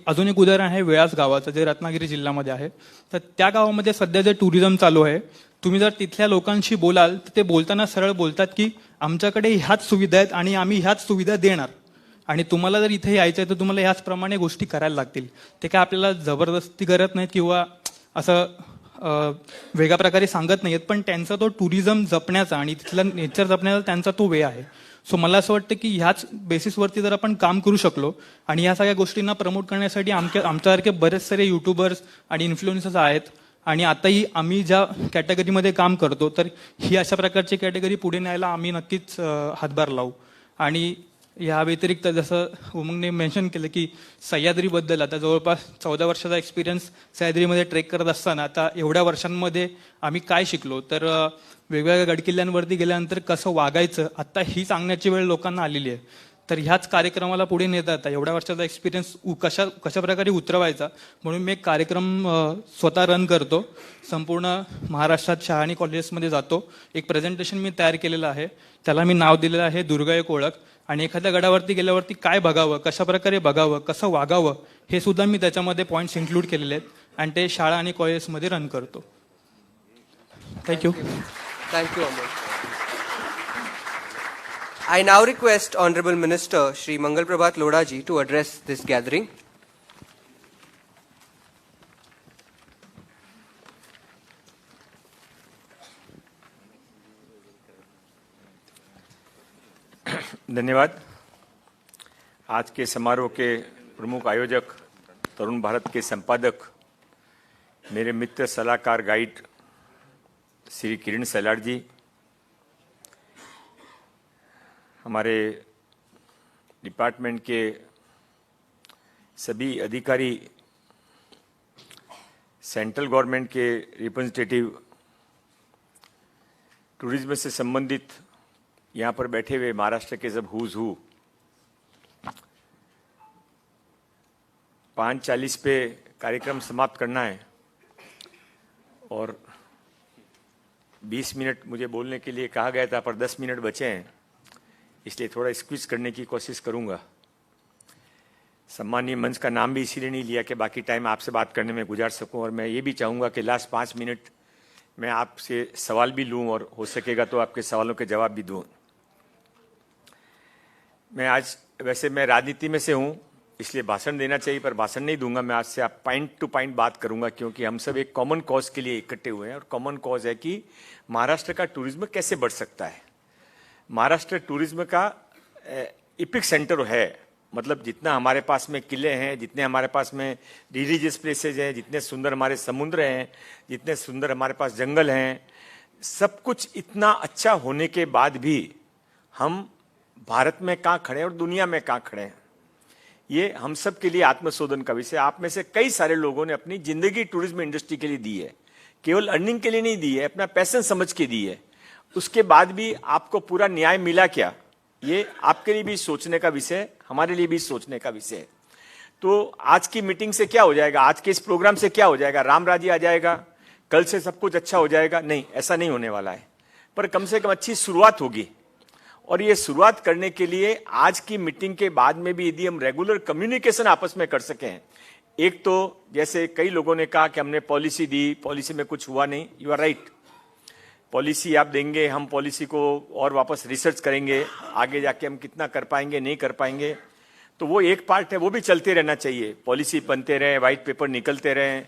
अजून एक उदाहरण आहे वेळास गावाचं, जे रत्नागिरी जिल्ह्यामध्ये आहे. तर त्या गावामध्ये सध्या जे टुरिझम चालू आहे, तुम्ही जर तिथल्या लोकांशी बोलाल तर ते बोलताना सरळ बोलतात की आमच्याकडे ह्याच सुविधा आहेत आणि आम्ही ह्याच सुविधा देणार आणि तुम्हाला जर इथे यायचं आहे तर तुम्हाला ह्याचप्रमाणे गोष्टी करायला लागतील. ते काय आपल्याला जबरदस्ती करत नाहीत किंवा असं वेगळ्या प्रकारे सांगत नाहीत, पण त्यांचा तो टुरिझम जपण्याचा आणि तिथलं नेचर जपण्याचा त्यांचा तो वे आहे. सो मला असं वाटतं की ह्याच बेसिसवरती जर आपण काम करू शकलो आणि ह्या सगळ्या गोष्टींना प्रमोट करण्यासाठी आमच्यासारखे बरेच सारे युट्यूबर्स आणि इन्फ्लुएन्सर्स आहेत. आणि आताही आम्ही ज्या कॅटेगरीमध्ये काम करतो तर ही अशा प्रकारची कॅटेगरी पुढे न्यायला आम्ही नक्कीच हातभार लावू. आणि या व्यतिरिक्त जसं उमंगने मेन्शन केलं की सह्याद्रीबद्दल, आता जवळपास 14 वर्षाचा एक्सपिरियन्स सह्याद्रीमध्ये ट्रेक करत असताना आता एवढ्या वर्षांमध्ये आम्ही काय शिकलो, तर वेगवेगळ्या गडकिल्ल्यांवरती गेल्यानंतर कसं वागायचं आता ही सांगण्याची वेळ लोकांना आलेली आहे. तर ह्याच कार्यक्रमाला पुढे नेता आता एवढ्या वर्षाचा एक्सपिरियन्स कशा प्रकारे उतरवायचा, म्हणून मी एक कार्यक्रम स्वतः रन करतो. संपूर्ण महाराष्ट्रात शाळा आणि कॉलेजेसमध्ये जातो. एक प्रेझेंटेशन मी तयार केलेलं आहे, त्याला मी नाव दिलेलं आहे दुर्गा एक ओळख. आणि एखाद्या गडावरती गेल्यावरती काय बघावं, कशा प्रकारे बघावं, कसं वागावं, हे सुद्धा मी त्याच्यामध्ये पॉईंट्स इन्क्लूड केलेले आहेत आणि ते शाळा आणि कॉलेजेसमध्ये रन करतो. Thank you. Thank you Amol. I now request Honorable Minister Shri Mangal Prabhat Lodha ji to address this gathering. धन्यवाद. आज के समारोह के प्रमुख आयोजक, तरुण भारत के संपादक, मेरे मित्र सलाहकार गाइड श्री किरण सैलाड़ जी, हमारे डिपार्टमेंट के सभी अधिकारी, सेंट्रल गवर्नमेंट के रिप्रेजेंटेटिव, टूरिज्म से संबंधित यहाँ पर बैठे हुए महाराष्ट्र के सब हुज हु, 5:40 पे कार्यक्रम समाप्त करना है और 20 मिनट मुझे बोलने के लिए कहा गया था, पर 10 मिनट बचे हैं, इसलिए थोड़ा स्क्विज करने की कोशिश करूंगा. सम्मानीय मंच का नाम भी इसीलिए नहीं लिया कि बाकी टाइम आपसे बात करने में गुजार सकूं, और मैं ये भी चाहूँगा कि लास्ट 5 मिनट मैं आपसे सवाल भी लूं और हो सकेगा तो आपके सवालों के जवाब भी दूं. वैसे मैं राजनीति में से हूँ, इसलिए भाषण देना चाहिए, पर भाषण नहीं दूंगा. मैं आज से आप पॉइंट टू पॉइंट बात करूंगा, क्योंकि हम सब एक कॉमन कॉज के लिए इकट्ठे हुए हैं और कॉमन कॉज है कि महाराष्ट्र का टूरिज्म कैसे बढ़ सकता है. महाराष्ट्र टूरिज्म का इपिक सेंटर है. मतलब जितना हमारे पास में किले हैं, जितने हमारे पास में रिलीजियस प्लेसेज हैं, जितने सुंदर हमारे समुद्र हैं, जितने सुंदर हमारे पास जंगल हैं, सब कुछ इतना अच्छा होने के बाद भी हम भारत में कहाँ खड़े हैं और दुनिया में कहाँ खड़े हैं, ये हम सब के लिए आत्मशोधन का विषय। आप में से कई सारे लोगों ने अपनी जिंदगी टूरिज्म इंडस्ट्री के लिए दी है, केवल अर्निंग के लिए नहीं दी है, अपना पैशन समझ के दी है। उसके बाद भी आपको पूरा न्याय मिला क्या, ये आपके लिए भी सोचने का विषय, हमारे लिए भी सोचने का विषय है। तो आज की मीटिंग से क्या हो जाएगा, आज के इस प्रोग्राम से क्या हो जाएगा, राम राज्य आ जाएगा, कल से सब कुछ अच्छा हो जाएगा? नहीं, ऐसा नहीं होने वाला है। पर कम से कम अच्छी शुरुआत होगी। और ये शुरुआत करने के लिए आज की मीटिंग के बाद में भी यदि हम रेगुलर कम्युनिकेशन आपस में कर सकें, एक तो जैसे कई लोगों ने कहा कि हमने पॉलिसी दी, पॉलिसी में कुछ हुआ नहीं, यू आर राइट। पॉलिसी आप देंगे, हम पॉलिसी को और वापस रिसर्च करेंगे, आगे जाके हम कितना कर पाएंगे नहीं कर पाएंगे, तो वो एक पार्ट है, वो भी चलते रहना चाहिए। पॉलिसी बनते रहे, व्हाइट पेपर निकलते रहे,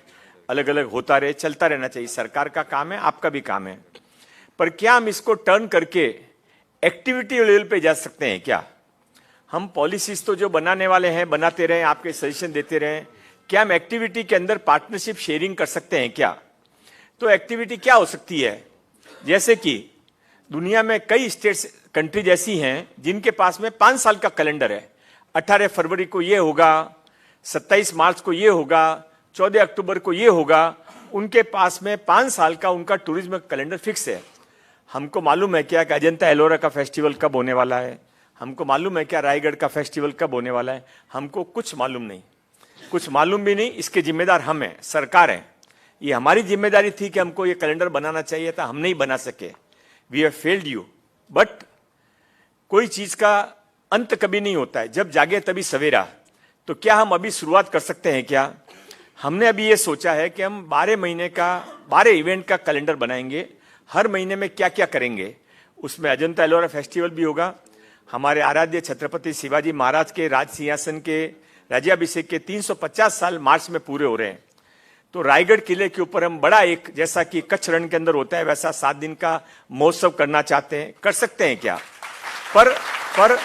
अलग अलग होता रहे, चलता रहना चाहिए। सरकार का काम है, आपका भी काम है। पर क्या हम इसको टर्न करके एक्टिविटी लेवल पे जा सकते हैं क्या? हम पॉलिसीज तो जो बनाने वाले हैं बनाते रहें, आपके सजेशन देते रहें, क्या हम एक्टिविटी के अंदर पार्टनरशिप शेयरिंग कर सकते हैं क्या? तो एक्टिविटी क्या हो सकती है? जैसे कि दुनिया में कई स्टेट्स, कंट्रीज ऐसी हैं जिनके पास में 5 साल का कैलेंडर है। 18 फरवरी को ये होगा, 27 मार्च को ये होगा, 14 अक्टूबर को ये होगा। उनके पास में 5 साल का उनका टूरिज्म कैलेंडर फिक्स है। हमको मालूम है क्या कि अजंता एलोरा का फेस्टिवल कब होने वाला है? हमको मालूम है क्या रायगढ़ का फेस्टिवल कब होने वाला है? हमको कुछ मालूम नहीं, कुछ मालूम भी नहीं। इसके जिम्मेदार हम हैं, सरकार है। ये हमारी जिम्मेदारी थी कि हमको ये कैलेंडर बनाना चाहिए था, हम नहीं बना सके। We have failed you. But कोई चीज का अंत कभी नहीं होता है, जब जागे तभी सवेरा। तो क्या हम अभी शुरुआत कर सकते हैं क्या? हमने अभी ये सोचा है कि हम 12 महीने का 12 इवेंट का कैलेंडर बनाएंगे। हर महीने में क्या क्या करेंगे, उसमें अजंता एलोरा फेस्टिवल भी होगा। हमारे आराध्य छत्रपति शिवाजी महाराज के राज सिंहासन के राज्याभिषेक के 350 साल मार्च में पूरे हो रहे हैं। तो रायगढ़ किले के ऊपर हम बड़ा एक, जैसा कि कच्छ रण के अंदर होता है वैसा 7 दिन का महोत्सव करना चाहते हैं। कर सकते हैं क्या? पर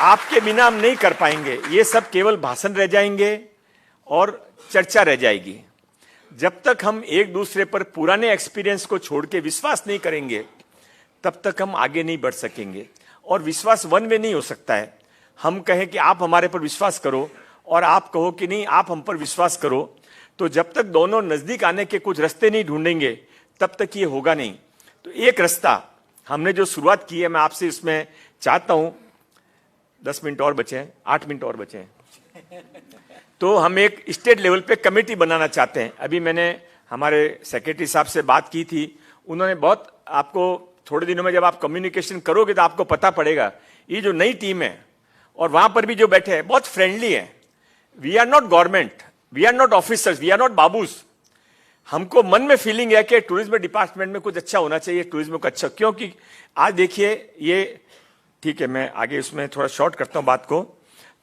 आपके बिना हम नहीं कर पाएंगे। ये सब केवल भाषण रह जाएंगे और चर्चा रह जाएगी। जब तक हम एक दूसरे पर पुराने एक्सपीरियंस को छोड़ के विश्वास नहीं करेंगे, तब तक हम आगे नहीं बढ़ सकेंगे। और विश्वास वन वे नहीं हो सकता है। हम कहें कि आप हमारे पर विश्वास करो और आप कहो कि नहीं आप हम पर विश्वास करो, तो जब तक दोनों नजदीक आने के कुछ रास्ते नहीं ढूंढेंगे तब तक ये होगा नहीं। तो एक रास्ता हमने जो शुरुआत की है, मैं आपसे इसमें चाहता हूं, 10 मिनट और बचे हैं, 8 मिनट और बचे हैं, तो हम एक स्टेट लेवल पे कमेटी बनाना चाहते हैं। अभी मैंने हमारे सेक्रेटरी साहब से बात की थी, उन्होंने बहुत, आपको थोड़े दिनों में जब आप कम्युनिकेशन करोगे तो आपको पता पड़ेगा, ये जो नई टीम है और वहां पर भी जो बैठे हैं बहुत फ्रेंडली है। We are not government, we are not officers, we are not babus. हमको मन में फीलिंग है कि टूरिज्म डिपार्टमेंट में कुछ अच्छा होना चाहिए, टूरिज्म को अच्छा। क्योंकि आज देखिए ये, ठीक है मैं आगे उसमें थोड़ा शॉर्ट करता हूं बात को।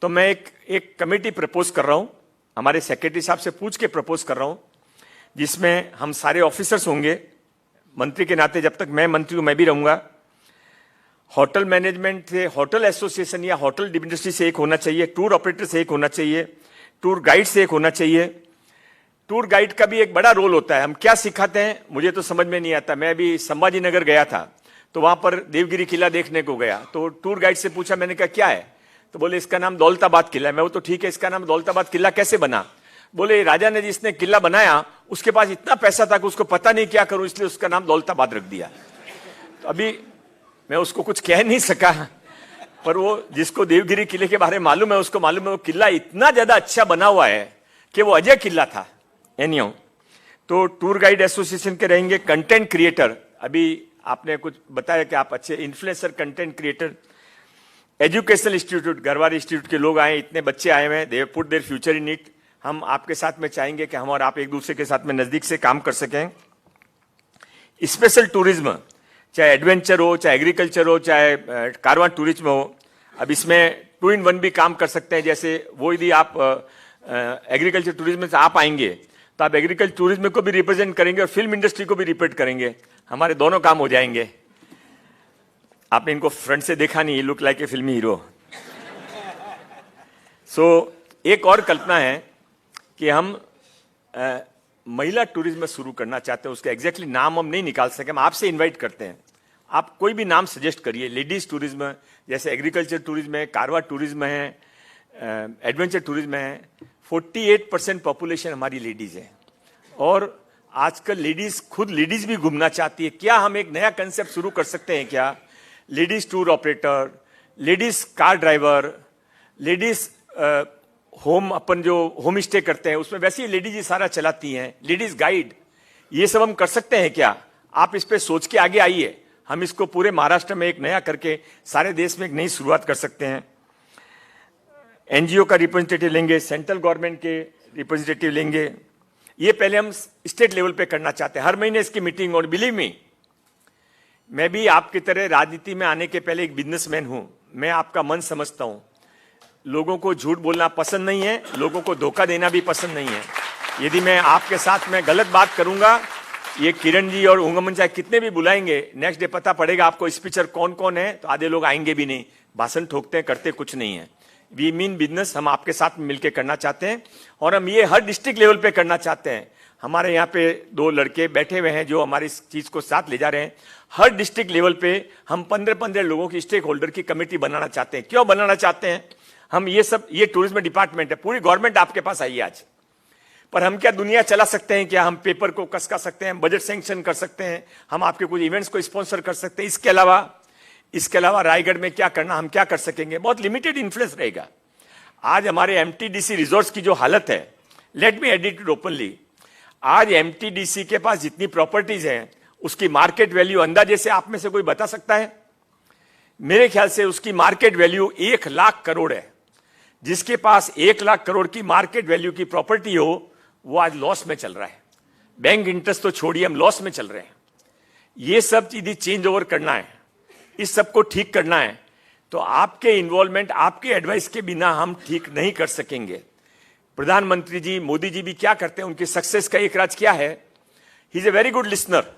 तो मैं एक कमेटी प्रपोज कर रहा हूं, हमारे सेक्रेटरी साहब से पूछ के प्रपोज कर रहा हूं, जिसमें हम सारे ऑफिसर्स होंगे। मंत्री के नाते जब तक मैं मंत्री हूं मैं भी रहूंगा। होटल मैनेजमेंट से, होटल एसोसिएशन या होटल इंडस्ट्री से एक होना चाहिए, टूर ऑपरेटर से एक होना चाहिए, टूर गाइड से एक होना चाहिए। टूर गाइड का भी एक बड़ा रोल होता है। हम क्या सिखाते हैं मुझे तो समझ में नहीं आता। मैं अभी संभाजी नगर गया था, तो वहां पर देवगिरी किला देखने को गया, तो टूर गाइड से पूछा, मैंने कहा क्या है, तो बोले इसका नाम दौलताबाद किला है। मैं वो तो ठीक है, इसका नाम दौलताबाद किला कैसे बना? बोले राजा ने जिसने किला बनाया उसके पास इतना पैसा था कि उसको पता नहीं क्या करूं, इसलिए उसका नाम दौलताबाद रख दिया। तो अभी मैं उसको कुछ कह नहीं सका, पर वो जिसको देवगिरी किले के बारे में मालूम है उसको मालूम है वो किला इतना ज्यादा अच्छा बना हुआ है कि वो अजय किला था। एनीहाउ, तो टूर गाइड एसोसिएशन के रहेंगे। कंटेंट क्रिएटर, अभी आपने कुछ बताया कि आप अच्छे influencer, content creator. Educational institute, Garwar institute के लोग आए, इतने बच्चे आए हुए हैं, they put their future in it. हम आपके साथ में चाहेंगे कि हम और आप एक दूसरे के साथ में नजदीक से काम कर सकें। स्पेशल टूरिज्म, चाहे एडवेंचर हो, चाहे एग्रीकल्चर हो, चाहे कारवां टूरिज्म हो। अब इसमें 2 in 1 भी काम कर सकते हैं। जैसे वो यदि आप एग्रीकल्चर टूरिज्म से आप आएंगे तो आप एग्रीकल्चर टूरिज्म को भी रिप्रेजेंट करेंगे और फिल्म इंडस्ट्री को भी रिप्रेजेंट करेंगे। हमारे दोनों काम हो जाएंगे। आपने इनको फ्रंट से देखा नहीं, लुक लाइक ए फिल्मी हीरो। एक और कल्पना है कि हम महिला टूरिज्म शुरू करना चाहते हैं। उसका एग्जैक्टली नाम हम नहीं निकाल सके, हम आपसे इनवाइट करते हैं, आप कोई भी नाम सजेस्ट करिए। लेडीज टूरिज्म, जैसे एग्रीकल्चर टूरिज्म है, कारवा टूरिज्म है, एडवेंचर टूरिज्म है। 48% पॉपुलेशन हमारी लेडीज है और आजकल लेडीज खुद लेडीज भी घूमना चाहती है। क्या हम एक नया कंसेप्ट शुरू कर सकते हैं क्या? Ladies tour operator, ladies car driver, ladies home, अपन जो होम स्टे करते हैं उसमें वैसे ही लेडीज ही सारा चलाती हैं, लेडीज गाइड, ये सब हम कर सकते हैं क्या? आप इस पे सोच के आगे आइए। हम इसको पूरे महाराष्ट्र में एक नया करके सारे देश में एक नई शुरुआत कर सकते हैं। एनजीओ का रिप्रेजेंटेटिव लेंगे, सेंट्रल गवर्नमेंट के रिप्रेजेंटेटिव लेंगे। ये पहले हम स्टेट लेवल पे करना चाहते हैं, हर महीने इसकी मीटिंग। और बिलीव मी, मैं भी आपकी तरह राजनीति में आने के पहले एक बिजनेसमैन हूं। मैं आपका मन समझता हूं। लोगों को झूठ बोलना पसंद नहीं है, लोगों को धोखा देना भी पसंद नहीं है। यदि मैं आपके साथ में गलत बात करूंगा, ये किरण जी और उंगमन चाहे कितने भी बुलाएंगे, नेक्स्ट डे पता पड़ेगा आपको स्पीकर कौन कौन है, तो आधे लोग आएंगे भी नहीं, भाषण ठोकते हैं, करते कुछ नहीं है। वी मीन बिजनेस, हम आपके साथ मिलकर करना चाहते हैं और हम ये हर डिस्ट्रिक्ट लेवल पे करना चाहते हैं। हमारे यहाँ पे 2 लड़के बैठे हुए हैं जो हमारी इस चीज को साथ ले जा रहे हैं। हर डिस्ट्रिक्ट लेवल पे हम 15-15 लोगों की स्टेक होल्डर की कमेटी बनाना चाहते हैं। क्यों बनाना चाहते हैं? हम ये टूरिज्म डिपार्टमेंट है, पूरी गवर्नमेंट आपके पास आई है आज, पर हम क्या दुनिया चला सकते हैं क्या? हम पेपर को कसका सकते हैं, बजट सैंक्शन कर सकते हैं, हम आपके कुछ इवेंट्स को स्पॉन्सर कर सकते हैं। इसके अलावा रायगढ़ में क्या करना, हम क्या कर सकेंगे? बहुत लिमिटेड इन्फ्लुएंस रहेगा। आज हमारे एमटीडीसी रिजॉर्ट्स की जो हालत है, let me edit it openly, आज एमटीडीसी के पास जितनी प्रॉपर्टीज हैं उसकी मार्केट वैल्यू अंदाजे से आप में से कोई बता सकता है? मेरे ख्याल से उसकी मार्केट वैल्यू 1 लाख करोड़ है। जिसके पास 1 लाख करोड़ की मार्केट वैल्यू की प्रॉपर्टी हो, वो आज लॉस में चल रहा है। बैंक इंटरेस्ट तो छोड़िए, हम लॉस में चल रहे हैं। ये सब चीजें चेंज ओवर करना है, इस सब को ठीक करना है, तो आपके इन्वॉल्वमेंट, आपके एडवाइस के बिना हम ठीक नहीं कर सकेंगे। प्रधानमंत्री जी, मोदी जी भी क्या करते हैं, उनकी सक्सेस का एक राज क्या है? He is a very good listener.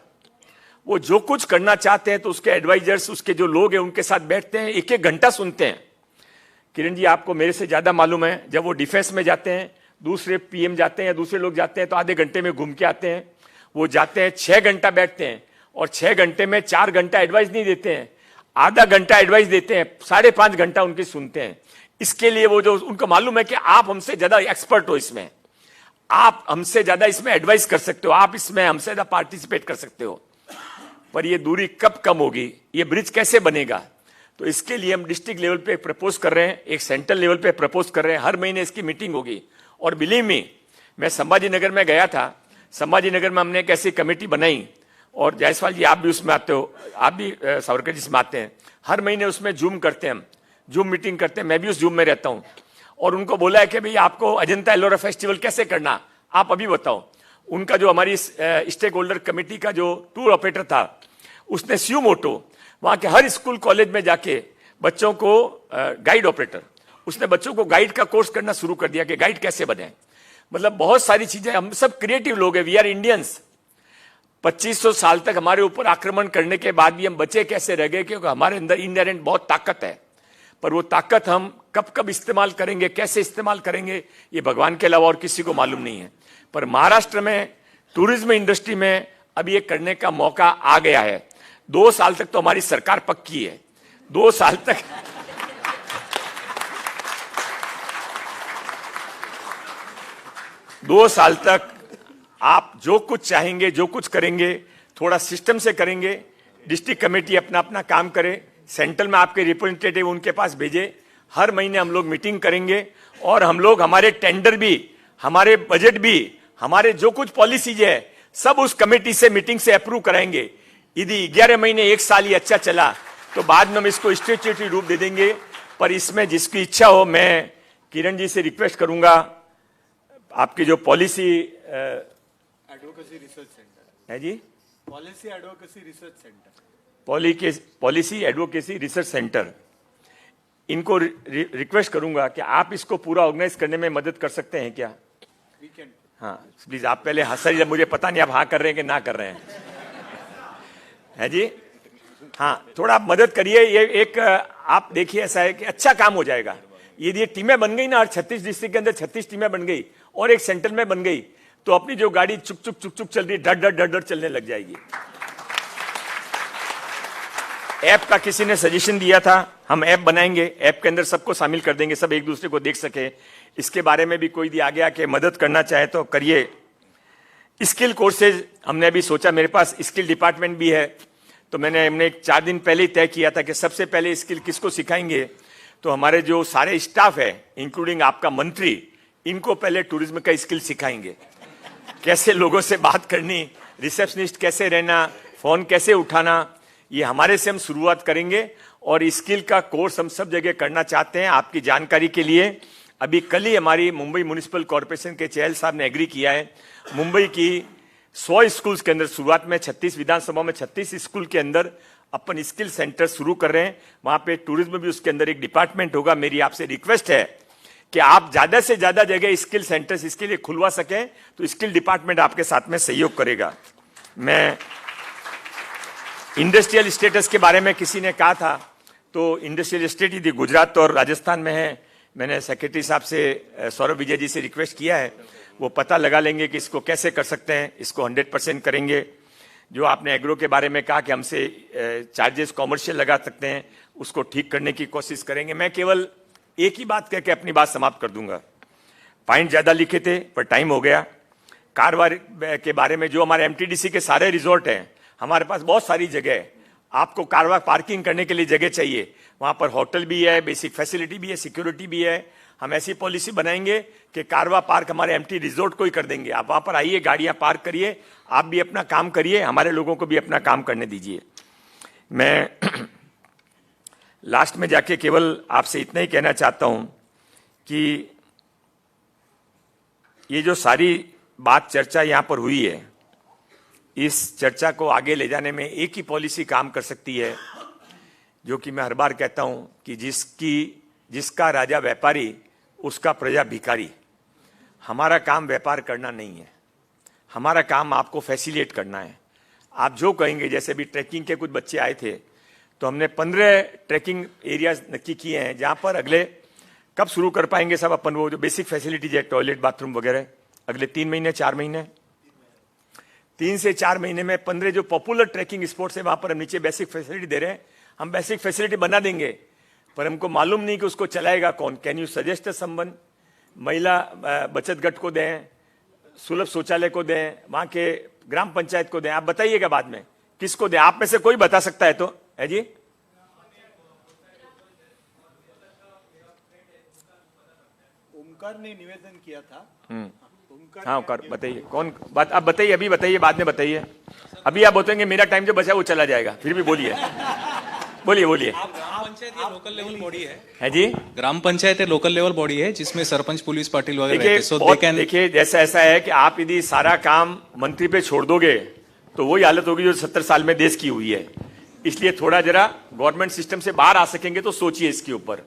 वो जो कुछ करना चाहते हैं तो उसके एडवाइजर्स, उसके जो लोग हैं उनके साथ बैठते हैं, 1-1 घंटा सुनते हैं। किरण जी आपको मेरे से ज्यादा मालूम है, जब वो डिफेंस में जाते हैं, दूसरे पीएम जाते हैं या दूसरे लोग जाते हैं तो आधे घंटे में घूम के आते हैं। वो जाते हैं 6 घंटा बैठते हैं और 6 घंटे में 4 घंटा एडवाइस नहीं देते हैं, आधा घंटा एडवाइस देते हैं, 5.5 घंटा उनकी सुनते हैं। इसके लिए वो जो उनको मालूम है कि आप हमसे ज्यादा एक्सपर्ट हो इसमें, आप हमसे ज्यादा इसमें एडवाइस कर सकते हो, आप इसमें हमसे ज्यादा पार्टिसिपेट कर सकते हो। पर ये दूरी कब कम होगी, ये ब्रिज कैसे बनेगा? तो इसके लिए हम डिस्ट्रिक्ट लेवल पे प्रपोज कर रहे हैं, एक सेंट्रल लेवल पे प्रपोज कर रहे हैं। हर महीने इसकी मीटिंग होगी। और बिलीव मी, मैं संभाजी नगर में गया था, संभाजी नगर में हमने एक ऐसी कमेटी बनाई, और जायसवाल जी आप भी उसमें आते हो, आप भी सावरकर जी इसमें आते हैं। हर महीने उसमें जूम करते हैं, हम जूम मीटिंग करते हैं, मैं भी उस जूम में रहता हूं। और उनको बोला है कि भाई आपको अजंता एलोरा फेस्टिवल कैसे करना, आप अभी बताओ। उनका जो हमारी स्टेक होल्डर कमेटी का जो टूर ऑपरेटर था, उसने स्यू मोटो वहां के हर स्कूल कॉलेज में जाके बच्चों को गाइड ऑपरेटर, उसने बच्चों को गाइड का कोर्स करना शुरू कर दिया कि गाइड कैसे बने। मतलब बहुत सारी चीजें, हम सब क्रिएटिव लोग हैं, वी आर इंडियंस। 2500 साल तक हमारे ऊपर आक्रमण करने के बाद भी हम बचे कैसे रह गए? क्योंकि हमारे अंदर इनहेरेंट बहुत ताकत है, पर वो ताकत हम कब कब इस्तेमाल करेंगे, कैसे इस्तेमाल करेंगे, ये भगवान के अलावा और किसी को मालूम नहीं है। पर महाराष्ट्र में टूरिज्म इंडस्ट्री में अब ये करने का मौका आ गया है। 2 साल तक तो हमारी सरकार पक्की है, 2 साल तक 2 साल तक आप जो कुछ चाहेंगे, जो कुछ करेंगे, थोड़ा सिस्टम से करेंगे। डिस्ट्रिक्ट कमेटी अपना अपना काम करे, सेंट्रल में आपके रिप्रेजेंटेटिव उनके पास भेजे। हर महीने हम लोग मीटिंग करेंगे और हम लोग हमारे टेंडर भी, हमारे बजट भी, हमारे जो कुछ पॉलिसीज है, सब उस कमेटी से मीटिंग से अप्रूव कराएंगे। यदि 11 महीने 1 साल ही अच्छा चला तो बाद में हम इसको स्टैट्यूटरी रूप दे देंगे। पर इसमें जिसकी इच्छा हो, मैं किरण जी से रिक्वेस्ट करूंगा, आपकी जो पॉलिसी एडवोकेसी रिसर्च सेंटर है जी, policy advocacy research centre, policy advocacy research centre, इनको रिक्वेस्ट करूंगा कि आप इसको पूरा ऑर्गेनाइज करने में मदद कर सकते हैं क्या? वीकेंड, हाँ प्लीज, आप पहले हंस, मुझे पता नहीं आप हाँ कर रहे हैं कि ना कर रहे हैं, है जी? हाँ, थोड़ा आप मदद करिए। ये एक आप देखिए, ऐसा है कि अच्छा काम हो जाएगा। यदि ये टीमें बन गई ना, और 36 डिस्ट्रिक्ट के अंदर 36 टीमें बन गई और एक सेंटर में बन गई, तो अपनी जो गाड़ी चुक चुक चल रही है, डर डर डर डर चलने लग जाएगी। ऐप का किसी ने सजेशन दिया था, हम ऐप बनाएंगे, ऐप के अंदर सबको शामिल कर देंगे, सब एक दूसरे को देख सके। इसके बारे में भी कोई भी आगे आके मदद करना चाहे तो करिए। स्किल कोर्सेज हमने अभी सोचा, मेरे पास स्किल डिपार्टमेंट भी है, तो हमने 4 दिन पहले ही तय किया था कि सबसे पहले स्किल किसको सिखाएंगे। तो हमारे जो सारे स्टाफ है, इंक्लूडिंग आपका मंत्री, इनको पहले टूरिज्म का स्किल सिखाएंगे। कैसे लोगों से बात करनी, रिसेप्शनिस्ट कैसे रहना, फोन कैसे उठाना, ये हमारे से हम शुरुआत करेंगे। और स्किल का कोर्स हम सब जगह करना चाहते हैं। आपकी जानकारी के लिए, अभी कल ही हमारी मुंबई म्युनिसिपल कॉर्पोरेशन के चेहल साहब ने एग्री किया है, मुंबई की 100 स्कूल्स के अंदर, शुरुआत में 36 विधानसभा में 36 स्कूल के अंदर अपन स्किल सेंटर शुरू कर रहे हैं। वहां पे टूरिज्म भी उसके अंदर एक डिपार्टमेंट होगा। मेरी आपसे रिक्वेस्ट है कि आप ज्यादा से ज्यादा जगह स्किल सेंटर्स इसके लिए खुलवा सकें, तो स्किल डिपार्टमेंट आपके साथ में सहयोग करेगा। मैं इंडस्ट्रियल स्टेटस के बारे में किसी ने कहा था, तो इंडस्ट्रियल स्टेट यदि गुजरात और राजस्थान में है, मैंने सेक्रेटरी साहब से, सौरभ विजय जी से रिक्वेस्ट किया है, वो पता लगा लेंगे कि इसको कैसे कर सकते हैं, इसको 100% करेंगे। जो आपने एग्रो के बारे में कहा कि हमसे चार्जेस कॉमर्शियल लगा सकते हैं, उसको ठीक करने की कोशिश करेंगे। मैं केवल एक ही बात कह के अपनी बात समाप्त कर दूंगा। पॉइंट ज्यादा लिखे थे पर टाइम हो गया। कारवार के बारे में, जो हमारे MTDC के सारे रिजॉर्ट हैं, हमारे पास बहुत सारी जगह है। आपको कारवार पार्किंग करने के लिए जगह चाहिए, वहां पर होटल भी है, बेसिक फैसिलिटी भी है, सिक्योरिटी भी है। हम ऐसी पॉलिसी बनाएंगे कि कारवा पार्क हमारे MT रिजॉर्ट को ही कर देंगे। आप वहां पर आइए, गाड़ियां पार्क करिए, आप भी अपना काम करिए, हमारे लोगों को भी अपना काम करने दीजिए। मैं लास्ट में जाके केवल आपसे इतना ही कहना चाहता हूं कि ये जो सारी बात चर्चा यहां पर हुई है, इस चर्चा को आगे ले जाने में एक ही पॉलिसी काम कर सकती है, जो कि मैं हर बार कहता हूं कि जिसका राजा व्यापारी, उसका प्रजा भिखारी। हमारा काम व्यापार करना नहीं है, हमारा काम आपको फैसिलिटेट करना है। आप जो कहेंगे, जैसे भी ट्रैकिंग के कुछ बच्चे आए थे, तो हमने 15 ट्रैकिंग एरियाज नक्की किए हैं, जहां पर अगले कब शुरू कर पाएंगे सब अपन, वो जो बेसिक फैसिलिटीज है, टॉयलेट, बाथरूम वगैरह, अगले 3 महीने 4 महीने, 3 से 4 महीने में 15 जो पॉपुलर ट्रैकिंग स्पॉट्स है, वहां पर हम नीचे बेसिक फैसिलिटी दे रहे हैं। हम बेसिक फैसिलिटी बना देंगे, पर हमको मालूम नहीं कि उसको चलाएगा कौन। कैन यू सजेस्ट संबंध, महिला बचत गट को दें, सुलभ शौचालय को दें, वहां के ग्राम पंचायत को दें, आप बताइएगा बाद में किसको दें। आप में से कोई बता सकता है तो, है जी? ओमकार ने निवेदन किया था। हाँ ओमकार, बताइए कौन बात, आप बताइए, अभी बताइए, बाद में बताइए। अभी आप बताएंगे, मेरा टाइम जो बचा वो चला जाएगा, फिर भी बोलिए, बोलिए बोलिए। ग्राम पंचायत ये लोकल लेवल बॉडी है जी, ग्राम पंचायत है लोकल लेवल बॉडी है, जिसमें सरपंच, पुलिस, पाटिल वगैरह देखिए, देखिए जैसा ऐसा है कि आप यदि सारा काम मंत्री पे छोड़ दोगे, तो वही हालत होगी जो 70 साल में देश की हुई है। इसलिए थोड़ा जरा गवर्नमेंट सिस्टम से बाहर आ सकेंगे तो सोचिए इसके ऊपर,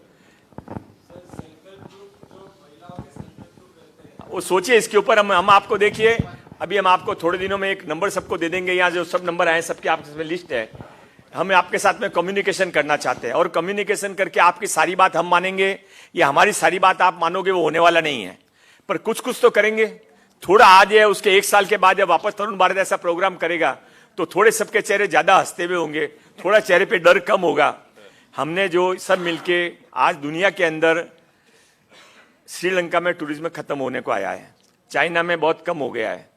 वो सोचिए इसके ऊपर। हम आपको देखिए, अभी हम आपको थोड़े दिनों में एक नंबर सबको दे देंगे, यहाँ जो सब नंबर आए सबके आपके लिस्ट है। हम आपके साथ में कम्युनिकेशन करना चाहते हैं, और कम्युनिकेशन करके आपकी सारी बात हम मानेंगे या हमारी सारी बात आप मानोगे, वो होने वाला नहीं है। पर कुछ कुछ तो करेंगे। थोड़ा आज है, उसके 1 साल के बाद जब वापस तरुण भारत ऐसा प्रोग्राम करेगा, तो थोड़े सबके चेहरे ज्यादा हंसते हुए होंगे, थोड़ा चेहरे पे डर कम होगा। हमने जो सब मिलके आज दुनिया के अंदर, श्रीलंका में टूरिज्म खत्म होने को आया है, चाइना में बहुत कम हो गया है,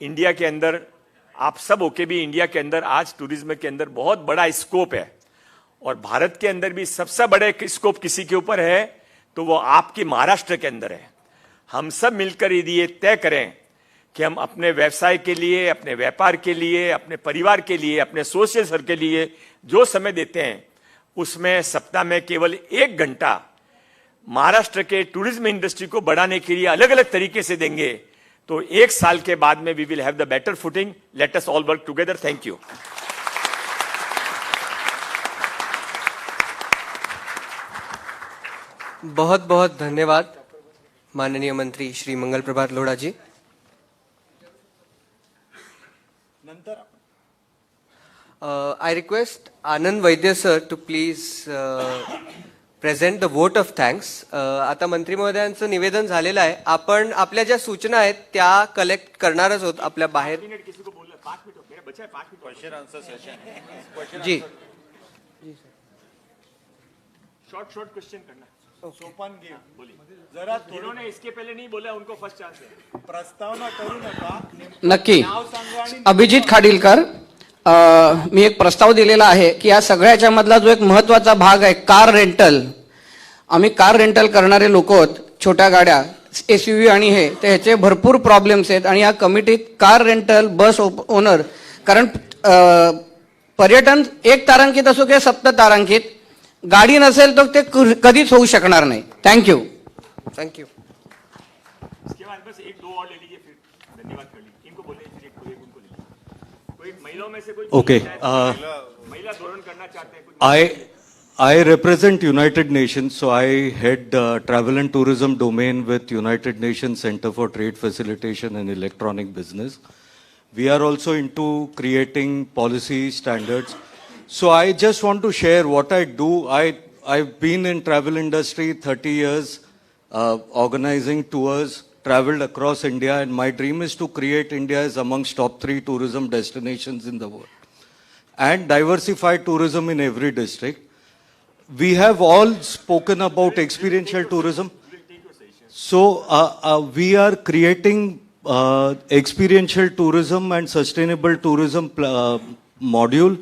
इंडिया के अंदर आप सब होके भी इंडिया के अंदर आज टूरिज्म के अंदर बहुत बड़ा स्कोप है। और भारत के अंदर भी सबसे बड़े स्कोप किसी के ऊपर है, तो वो आपकी महाराष्ट्र के अंदर है। हम सब मिलकर यदि ये तय करें कि हम अपने व्यवसाय के लिए, अपने व्यापार के लिए, अपने परिवार के लिए, अपने सोशल सर्कल के लिए जो समय देते हैं, उसमें सप्ताह में केवल 1 घंटा महाराष्ट्र के टूरिज्म इंडस्ट्री को बढ़ाने के लिए अलग अलग तरीके से देंगे, तो 1 साल के बाद में we will have the better footing. Let us all work together. Thank you. बहुत बहुत धन्यवाद माननीय मंत्री Shri Mangal Prabhat Lodha ji. I request Anand Vaidya sir to please present the vote of thanks. आता मंत्री महोदयांचं निवेदन झालेलं आहे. आपण आपल्या ज्या सूचना आहेत त्या कलेक्ट करणारच आहोत आपल्या बाहेर. जी शॉर्ट क्वेश्चन करना. सोपान जरा इन्होंने इसके पहले नहीं बोला, उनको फर्स्ट चांस है. प्रस्तावना करू नका. नक्की. अभिजित खाडीलकर, मी एक प्रस्ताव दिलेला आहे की या सगळ्याच्या मधला जो एक महत्वाचा भाग आहे कार रेंटल. आम्ही कार रेंटल करणारे लोक आहोत, छोट्या गाड्या SUV आणि हे, तर ह्याचे भरपूर प्रॉब्लेम्स आहेत. आणि या कमिटीत कार रेंटल, बस ओनर, कारण पर्यटन एक तारांकित असो किंवा 7 तारांकित, गाडी नसेल तर ते कधीच होऊ शकणार नाही. थँक्यू. थँक्यू. इसके बाद बस 1-2 और ले लीजिए, फिर धन्यवाद कर लीजिए. इनको बोले फिर एक उनको ले लीजिए. कोई महिलाओं में से कोई Okay, महिला धोरण करना चाहते हैं. I represent United Nations, so I head travel and tourism domain with United Nations Center for Trade Facilitation and Electronic Business. We are also into creating policy standards. So I just want to share what I do. I've been in travel industry 30 years, organizing tours, traveled across India, and my dream is to create India as amongst top 3 tourism destinations in the world and diversify tourism in every district. We have all spoken about experiential tourism. So we are creating experiential tourism and sustainable tourism module,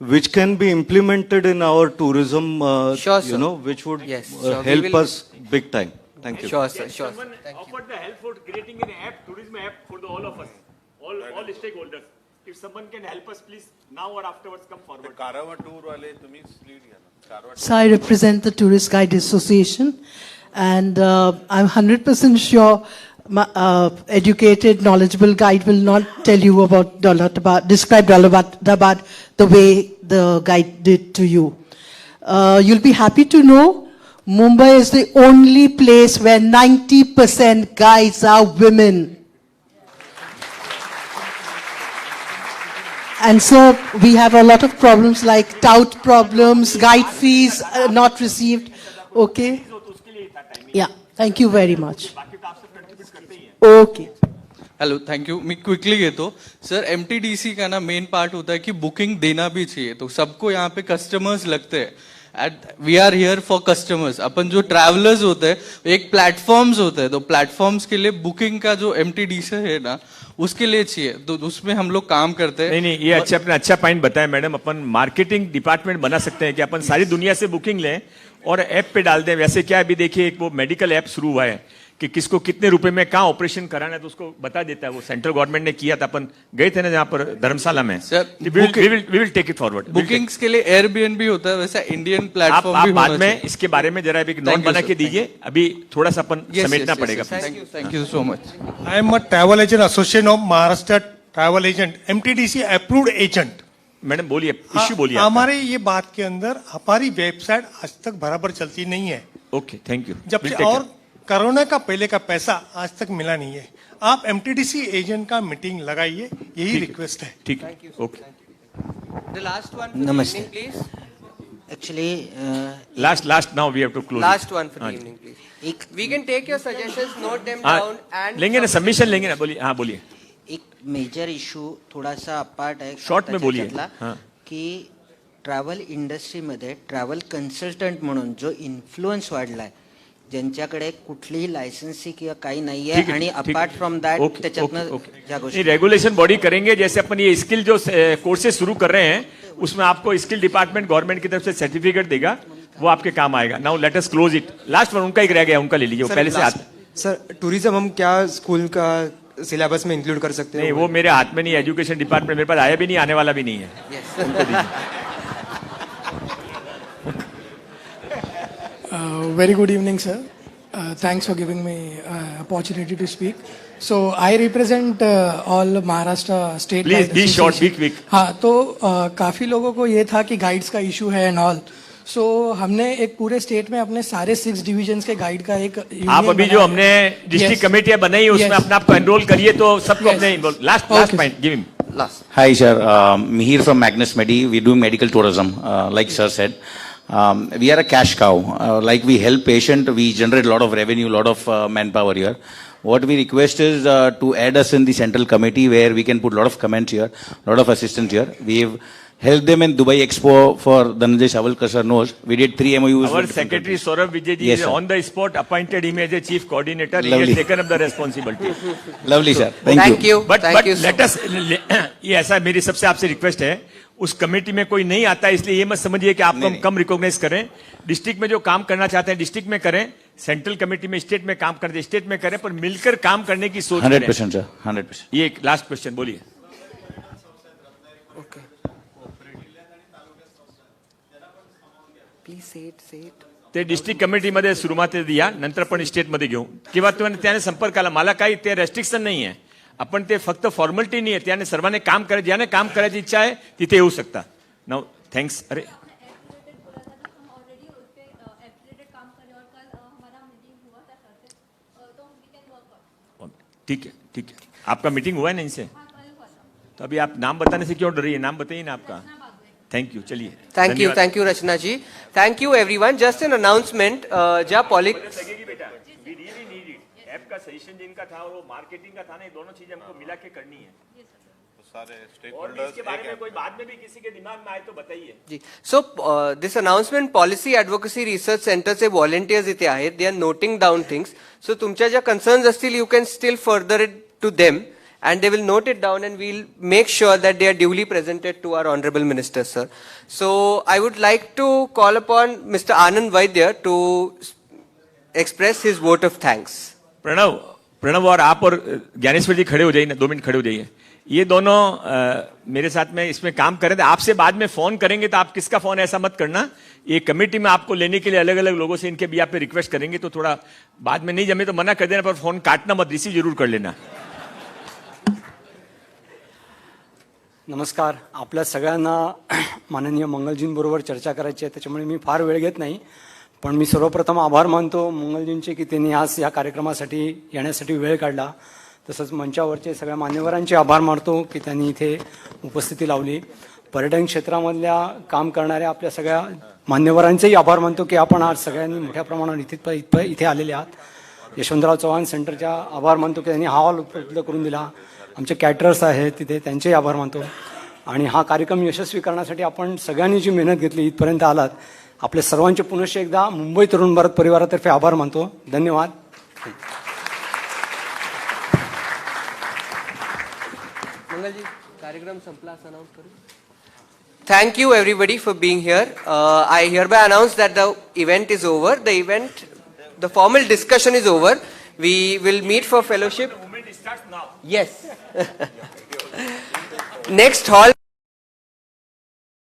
which can be implemented in our tourism, Sure, sir. which would Sure, help us big time. Thank you. Sure, sir. Sure. Someone offered the help for creating an app, tourism app for all of us, all stakeholders. If someone can help us, please now or afterwards come forward. Karawa tour wale tumhi lead घ्या ना. So I represent the Tourist Guide Association, and I'm 100% sure my educated, knowledgeable guide will not tell you about describe Daulatabad the way the guide did to you. You'll be happy to know Mumbai is the only place where 90% guides are women. And so we have a lot of problems like tout problems, guide fees not received. Okay? Yeah, thank you very much. Okay. Hello, thank you. मैं quickly घेतो sir. MTDC का ना main part होता है कि booking देना भी चाहिए. तो सबको यहाँ पे कस्टमर्स लगते हैं. We are here for customers. अपन जो ट्रैवलर्स होते हैं, एक प्लेटफॉर्म्स होते हैं, तो प्लेटफॉर्म्स के लिए बुकिंग का जो MTDC है ना, उसके लिए चाहिए. तो उसमें हम लोग काम करते हैं. नहीं, ये आपने अच्छा पॉइंट बताया मैडम. अपन मार्केटिंग डिपार्टमेंट बना सकते हैं कि अपन सारी दुनिया से बुकिंग लें और ऐप पे डाल दें. वैसे क्या अभी देखिए, एक वो मेडिकल ऐप शुरू हुआ है कि किसको कितने रुपए में कहाँ ऑपरेशन कराना है, तो उसको बता देता है. वो सेंट्रल गवर्नमेंट ने किया था. अपन गए थे ना जहाँ पर धर्मशाला में. We will take it forward. Bookings के लिए Airbnb होता है, वैसा इंडियन प्लेटफॉर्म भी बाद में इसके बारे में जरा एक नोट बना के दीजिए. अभी थोड़ा सा अपन समेटना पड़ेगा. Thank you so much. I am a travel agent association of Maharashtra travel agent, MTDC approved agent. Madam बोलिए, इश्यू बोलिए. हमारे ये बात के अंदर हमारी वेबसाइट आज तक बराबर चलती नहीं है. Okay, thank you. जब से और कोरोना का पहले का पैसा आज तक मिला नहीं है. आप MTDC एजेंट का मीटिंग लगाइए, यही रिक्वेस्ट है. ठीक है. Okay. The last one for Namaste. the evening, please. Actually, last now we have to close. Last one for the evening, please. We can take your suggestions, note them down, and लेंगे ना, submission लेंगे ना. बोलिए. हाँ, बोलिए. एक major issue थोड़ा सा अपार्ट आहे शॉर्ट में बोलिए. की ट्रॅव्हल इंडस्ट्रीमध्ये ट्रॅव्हल कन्सल्टंट म्हणून जो इन्फ्लुएन्स वाढलाय, ज्यांच्याकडे कुठलीही लायसन्सी किंवा काही नाहीये, आणि अपार्ट फ्रॉम दॅट त्याच्यातनं ज्या गोष्टी रेगुलेशन बॉडी करेंगे. जैसे अपन ये स्किल जो कोर्सेज शुरू कर रहे हैं, उसमें आपको स्किल डिपार्टमेंट गवर्नमेंट की तरफ से सर्टिफिकेट देगा, वो आपके काम आएगा. Now let us close it. Last one उनका एक रह गया, उनका ले लीजिए. पहले से आता. सर, टूरिज्म हम क्या स्कूल का सिलेबस में इंक्लूड कर सकते हैं? नहीं, वो मेरे हाथ में नहीं. एजुकेशन डिपार्टमेंट मेरे पास आया भी नहीं, आने वाला भी नहीं है. Very good evening, sir. Thanks for giving me opportunity to speak. So I represent all Maharashtra state. Please be short, be quick. हाँ, तो काफी लोगों को ये था कि गाइड्स का इशू है एंड ऑल. सो हमने एक पूरे स्टेट में अपने सारे 6 डिवीजन के गाइड का एक आप अभी जो हमने डिस्ट्रिक्ट कमेटियां बनाई, उसमें अपने आप को एनरोल करिए, तो सबको अपने involve. Last point, give him. Hi, sir. Mihir from Magnus Medi. We do medical tourism, like sir said. We are a cash cow. Like we help patient, we generate a lot of revenue, lot of manpower here. What we request is to add us in the central committee where we can put a lot of comments here, a lot of assistance here. We've helped them in Dubai Expo for Dhananjay Savalkar sir knows. We did 3 MOUs. Our with secretary Saurabh Vijay Yes, is sir. on the spot, appointed him as a chief coordinator. He Lovely. has taken up the responsibility. Lovely sir. Thank you. But Thank you so let us, ये ऐसा मेरी सबसे आपसे request है, उस committee में कोई नहीं आता है, इसलिए ये मत समझिए कि आपको हम कम रिकॉग्नाइज करें. डिस्ट्रिक्ट में जो काम करना चाहते हैं डिस्ट्रिक्ट में करें, सेंट्रल कमेटी में स्टेट में काम करते स्टेट में करें, पर मिलकर काम करने की सोच 100% sir. 100%. ये एक लास्ट क्वेश्चन बोलिए. ते डिस्ट्रिक्ट कमिटीमध्ये सुरुवातीला दिया, नंतर पण स्टेटमध्ये घेऊ किंवा तुम्ही त्याने संपर्क आला. मला काही ते रेस्ट्रिक्शन नाही आहे. आपण ते फक्त फॉर्मॅलिटी नाही आहे, त्याने सर्वांनी काम करायचं, ज्याने काम करायची इच्छा आहे तिथे येऊ शकता. Now thanks. अरे ठीक है, ठीक है. आपका मीटिंग हुआ है ना इनसे? तो अभी आप नाम बताने से क्यों डर रही है? नाम बताइए ना आपका. Thank you. चलिए. Thank you, Rachna ji. Thank you, everyone. Just an announcement. जहाँ पॉलिटिक्स ऐप का सजेशन जिनका था और वो मार्केटिंग का था ना, ये दोनों चीजें हमको मिला के करनी है. सारे और भी इसके बारे में कोई बाद में भी किसी के दिमाग में आए तो बताइए. जी. So this announcement, Policy Advocacy Research Center चे volunteers इथे आहेत. They are noting down things. So तुमच्या ज्या concerns असतील, you can still further it to them. And they will note it down and we'll make sure that they are duly presented to our Honorable Minister, sir. So I would like to call upon Mr. Anand Vaidya to express his vote of thanks. Pranav और आप और ज्ञानेश्वर जी खड़े हो जाइए ना, 2 minute खड़े हो जाइए. ये दोनों मेरे साथ में इसमें काम कर रहे थे. आपसे बाद में फोन करेंगे तो आप किसका फोन ऐसा मत करना. ये कमेटी में आपको लेने के लिए अलग अलग लोगों से इनके भी आप पे रिक्वेस्ट करेंगे, तो थोड़ा बाद में नहीं जमे तो मना कर देना, पर फोन काटना मत, रिसीव जरूर कर लेना. नमस्कार. आपल्या सगळ्यांना माननीय मंगलजींबरोबर चर्चा करायची आहे, त्याच्यामुळे मी फार वेळ घेत नाही. पण मी सर्वप्रथम आभार मानतो मंगलजींचे की त्यांनी आज या कार्यक्रमासाठी येण्यासाठी वेळ काढला. तसंच मंचावरचे सगळ्या मान्यवरांचे आभार मानतो की त्यांनी इथे उपस्थिती लावली. पर्यटन क्षेत्रामधल्या काम करणाऱ्या आपल्या सगळ्या मान्यवरांचेही आभार मानतो की आपण आज सगळ्यांनी मोठ्या प्रमाणात इथे आलेले आहात. यशवंतराव चव्हाण सेंटरच्या आभार मानतो की त्यांनी हा हॉल उपलब्ध करून दिला. आमचे कॅटरर्स आहेत तिथे, त्यांचेही आभार मानतो. आणि हा कार्यक्रम यशस्वी करण्यासाठी आपण सगळ्यांनी जी मेहनत घेतली, इथपर्यंत आलात, आपल्या सर्वांचे पुनश्च एकदा मुंबई तरुण भारत परिवारातर्फे आभार मानतो. धन्यवाद. मंगलजी, कार्यक्रम संपला असं announce करू. Thank you everybody for being here. I hereby announce that the event is over. The formal discussion is over. We will meet for fellowship. Yes. Next hall.